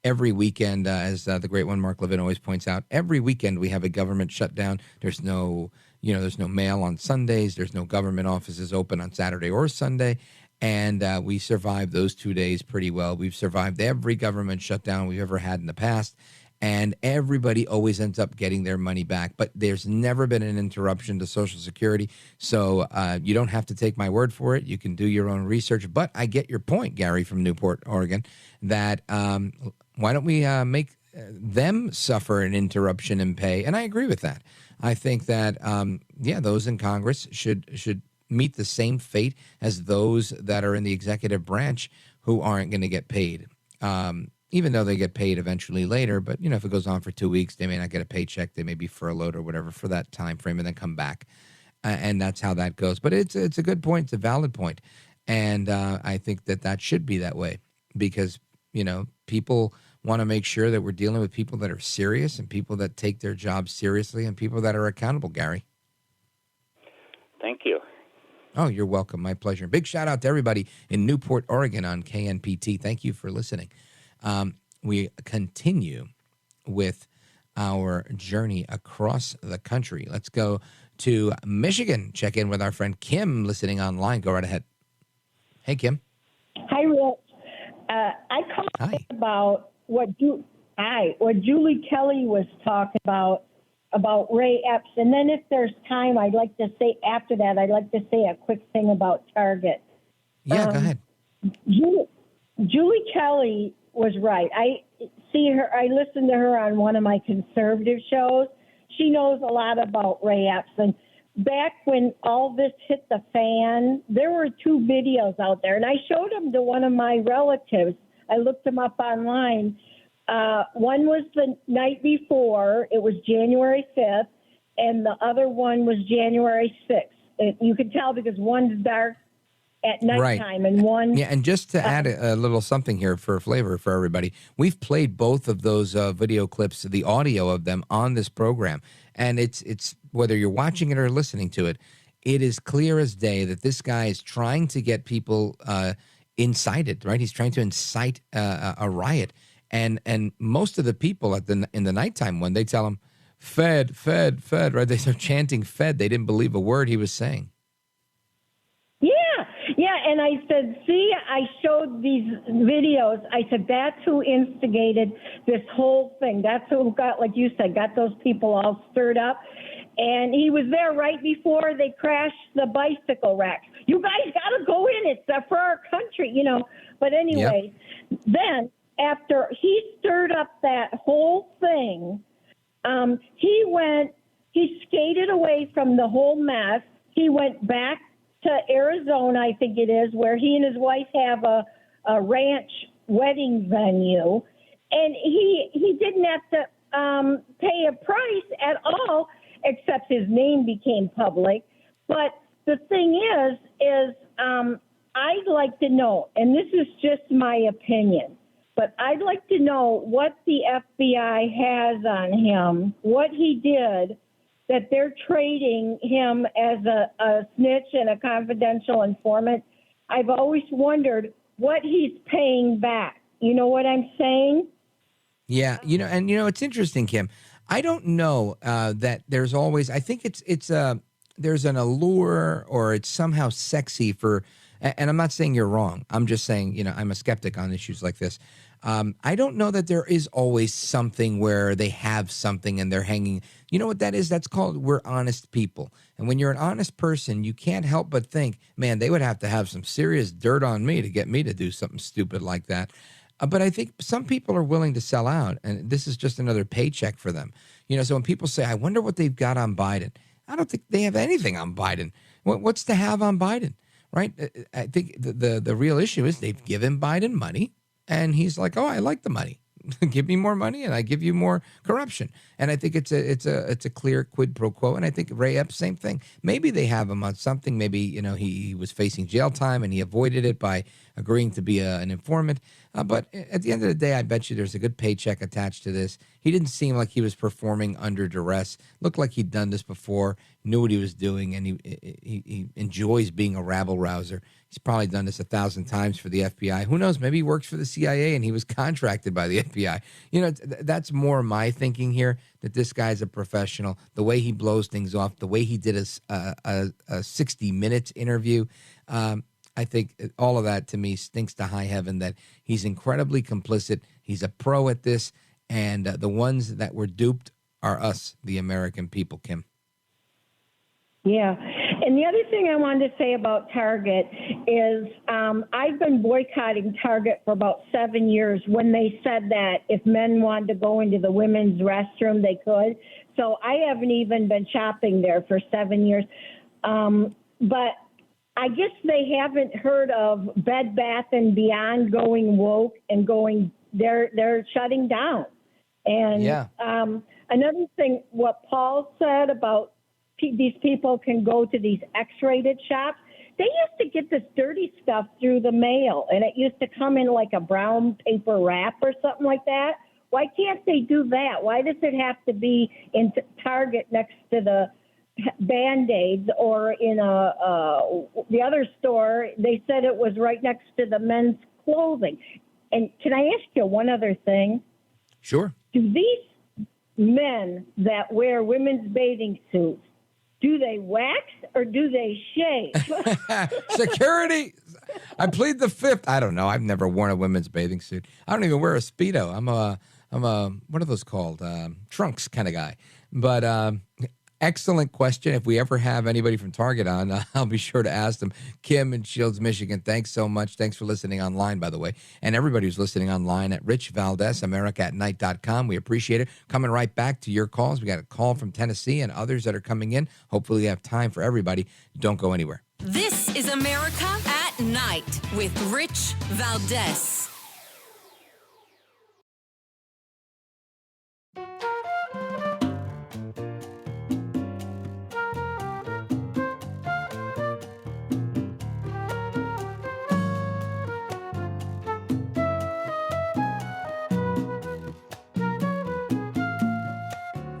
every weekend, as the great one Mark Levin always points out, every weekend we have a government shutdown. There's no mail on Sundays. There's no government offices open on Saturday or Sunday. And we survived those 2 days pretty well. We've survived every government shutdown we've ever had in the past. And everybody always ends up getting their money back. But there's never been an interruption to Social Security. So you don't have to take my word for it. You can do your own research. But I get your point, Gary, from Newport, Oregon, that why don't we make them suffer an interruption in pay? And I agree with that. I think that, those in Congress should meet the same fate as those that are in the executive branch who aren't going to get paid. Even though they get paid eventually later, but if it goes on for 2 weeks, they may not get a paycheck. They may be furloughed or whatever for that time frame and then come back, and that's how that goes. But it's a good point. It's a valid point, and I think that should be that way because People want to make sure that we're dealing with people that are serious and people that take their jobs seriously and people that are accountable, Gary. Thank you. Oh, you're welcome. My pleasure. Big shout out to everybody in Newport, Oregon on KNPT. Thank you for listening. We continue with our journey across the country. Let's go to Michigan. Check in with our friend Kim listening online. Go right ahead. Hey, Kim. Hi, Rich. I called about what Julie Kelly was talking about Ray Epps. And then if there's time, I'd like to say after that, I'd like to say a quick thing about Target. Yeah, go ahead. Julie Kelly was right. I listened to her on one of my conservative shows. She knows a lot about Ray Epps. And back when all this hit the fan, there were 2 videos out there. And I showed them to one of my relatives. I looked them up online. One was the night before. It was January 5th. And the other one was January 6th. You could tell because one's dark at nighttime and one... Yeah, and just to add a little something here for flavor for everybody, we've played both of those video clips, the audio of them on this program. And it's whether you're watching it or listening to it, it is clear as day that this guy is trying to get people incited, right? He's trying to incite a riot. And most of the people in the nighttime one, they tell him, Fed, Fed, Fed, right? They start chanting Fed. They didn't believe a word he was saying. Yeah, and I said, see, I showed these videos. I said, that's who instigated this whole thing. That's who got, like you said, got those people all stirred up. And he was there right before they crashed the bicycle wreck. You guys got to go in. It's for our country, But anyway, Then after he stirred up that whole thing, he skated away from the whole mess. He went back to Arizona, I think it is, where he and his wife have a ranch wedding venue. And he didn't have to pay a price at all, except his name became public. But the thing is I'd like to know, and this is just my opinion, but I'd like to know what the FBI has on him, what he did, that they're trading him as a snitch and a confidential informant. I've always wondered what he's paying back. You know what I'm saying? Yeah, it's interesting, Kim. I don't know that there's always. I think it's there's an allure, or it's somehow sexy for. And I'm not saying you're wrong. I'm just saying, I'm a skeptic on issues like this. I don't know that there is always something where they have something and they're hanging. You know what that is? That's called we're honest people. And when you're an honest person, you can't help but think, man, they would have to have some serious dirt on me to get me to do something stupid like that. But I think some people are willing to sell out, and this is just another paycheck for them. So when people say, I wonder what they've got on Biden, I don't think they have anything on Biden. What's to have on Biden, right? I think the real issue is they've given Biden money, and he's like, oh, I like the money. Give me more money, and I give you more corruption. And I think it's a clear quid pro quo. And I think Ray Epps, same thing. Maybe they have him on something. Maybe he was facing jail time and he avoided it by agreeing to be an informant. But at the end of the day, I bet you there's a good paycheck attached to this. He didn't seem like he was performing under duress. Looked like he'd done this before, knew what he was doing, and he enjoys being a rabble rouser. He's probably done this 1,000 times for the FBI. Who knows? Maybe he works for the CIA and he was contracted by the FBI. That's more my thinking here, that this guy's a professional. The way he blows things off, the way he did a 60 Minutes interview, I think all of that to me stinks to high heaven, that he's incredibly complicit. He's a pro at this, and the ones that were duped are us, the American people, Kim. Yeah. And the other thing I wanted to say about Target is I've been boycotting Target for about 7 years when they said that if men wanted to go into the women's restroom, they could. So I haven't even been shopping there for 7 years. But I guess they haven't heard of Bed Bath & Beyond going woke and they're shutting down. And another thing, what Paul said about these people can go to these X-rated shops. they used to get this dirty stuff through the mail, and it used to come in like a brown paper wrap or something like that. Why can't they do that? Why does it have to be in Target next to the Band-Aids, or in the other store, they said it was right next to the men's clothing? And can I ask you one other thing? Sure. Do these men that wear women's bathing suits, do they wax or do they shave? Security. I plead the fifth. I don't know. I've never worn a women's bathing suit. I don't even wear a Speedo. I'm a what are those called? Trunks kind of guy. But excellent question. If we ever have anybody from Target on, I'll be sure to ask them. Kim in Shields, Michigan, thanks so much. Thanks for listening online, by the way. And everybody who's listening online at Rich Valdez, AmericaAtNight.com. We appreciate it. Coming right back to your calls. We got a call from Tennessee and others that are coming in. Hopefully we have time for everybody. Don't go anywhere. This is America at Night with Rich Valdez.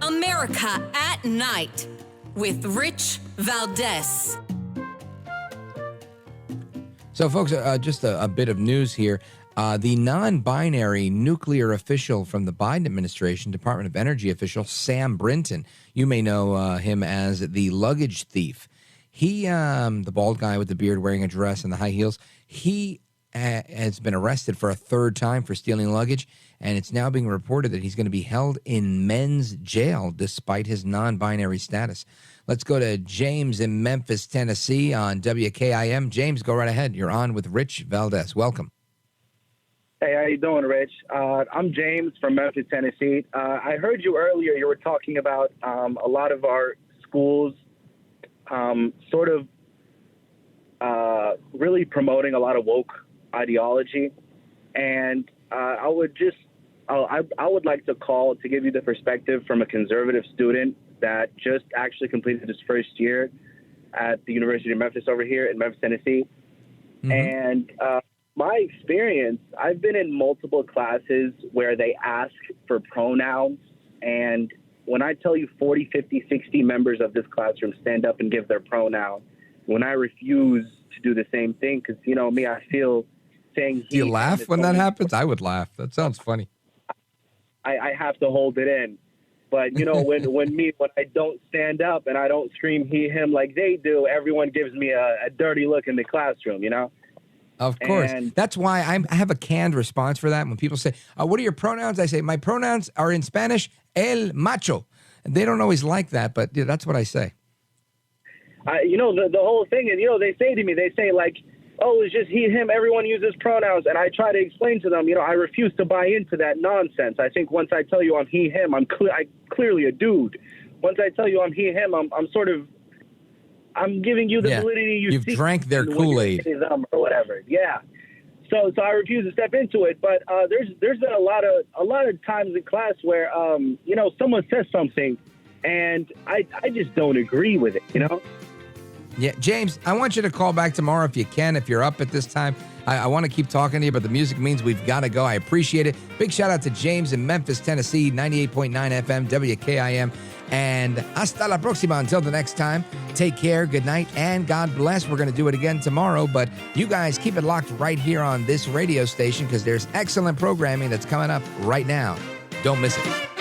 America at Night with Rich Valdez. So, folks, just a bit of news here. The non-binary nuclear official from the Biden administration, Department of Energy official, Sam Brinton, you may know him as the luggage thief. He, the bald guy with the beard wearing a dress and the high heels, he has been arrested for a third time for stealing luggage, and it's now being reported that he's going to be held in men's jail despite his non-binary status. Let's go to James in Memphis, Tennessee on WKIM. James, go right ahead. You're on with Rich Valdez. Welcome. Hey, how you doing, Rich? I'm James from Memphis, Tennessee. I heard you earlier. You were talking about a lot of our schools really promoting a lot of woke ideology. And I would like to call to give you the perspective from a conservative student that just actually completed his first year at the University of Memphis over here in Memphis, Tennessee. Mm-hmm. And my experience, I've been in multiple classes where they ask for pronouns. And when I tell you 40, 50, 60 members of this classroom stand up and give their pronoun, when I refuse to do the same thing, because, you know, me, I feel saying he. Do you laugh when that happens? I would laugh. That sounds funny. I have to hold it in. But, you know, when I don't stand up and I don't scream he, him like they do, everyone gives me a dirty look in the classroom, you know? Of course. And that's why I have a canned response for that. When people say, what are your pronouns? I say, my pronouns are in Spanish, el macho. And they don't always like that, but yeah, that's what I say. You know, the whole thing is, you know, they say like, oh, it's just he, him, everyone uses pronouns. And I try to explain to them, you know, I refuse to buy into that nonsense. I think once I tell you I'm he, him, I'm clearly a dude. Once I tell you I'm he, him, I'm giving you the validity you've drank their Kool-Aid. Or whatever. Yeah. So I refuse to step into it. But there's been a lot of times in class where, you know, someone says something and I just don't agree with it, you know? Yeah, James, I want you to call back tomorrow if you can, if you're up at this time. I want to keep talking to you, but the music means we've got to go. I appreciate it. Big shout out to James in Memphis, Tennessee, 98.9 FM, WKIM. And hasta la próxima. Until the next time, take care, good night, and God bless. We're going to do it again tomorrow, but you guys keep it locked right here on this radio station because there's excellent programming that's coming up right now. Don't miss it.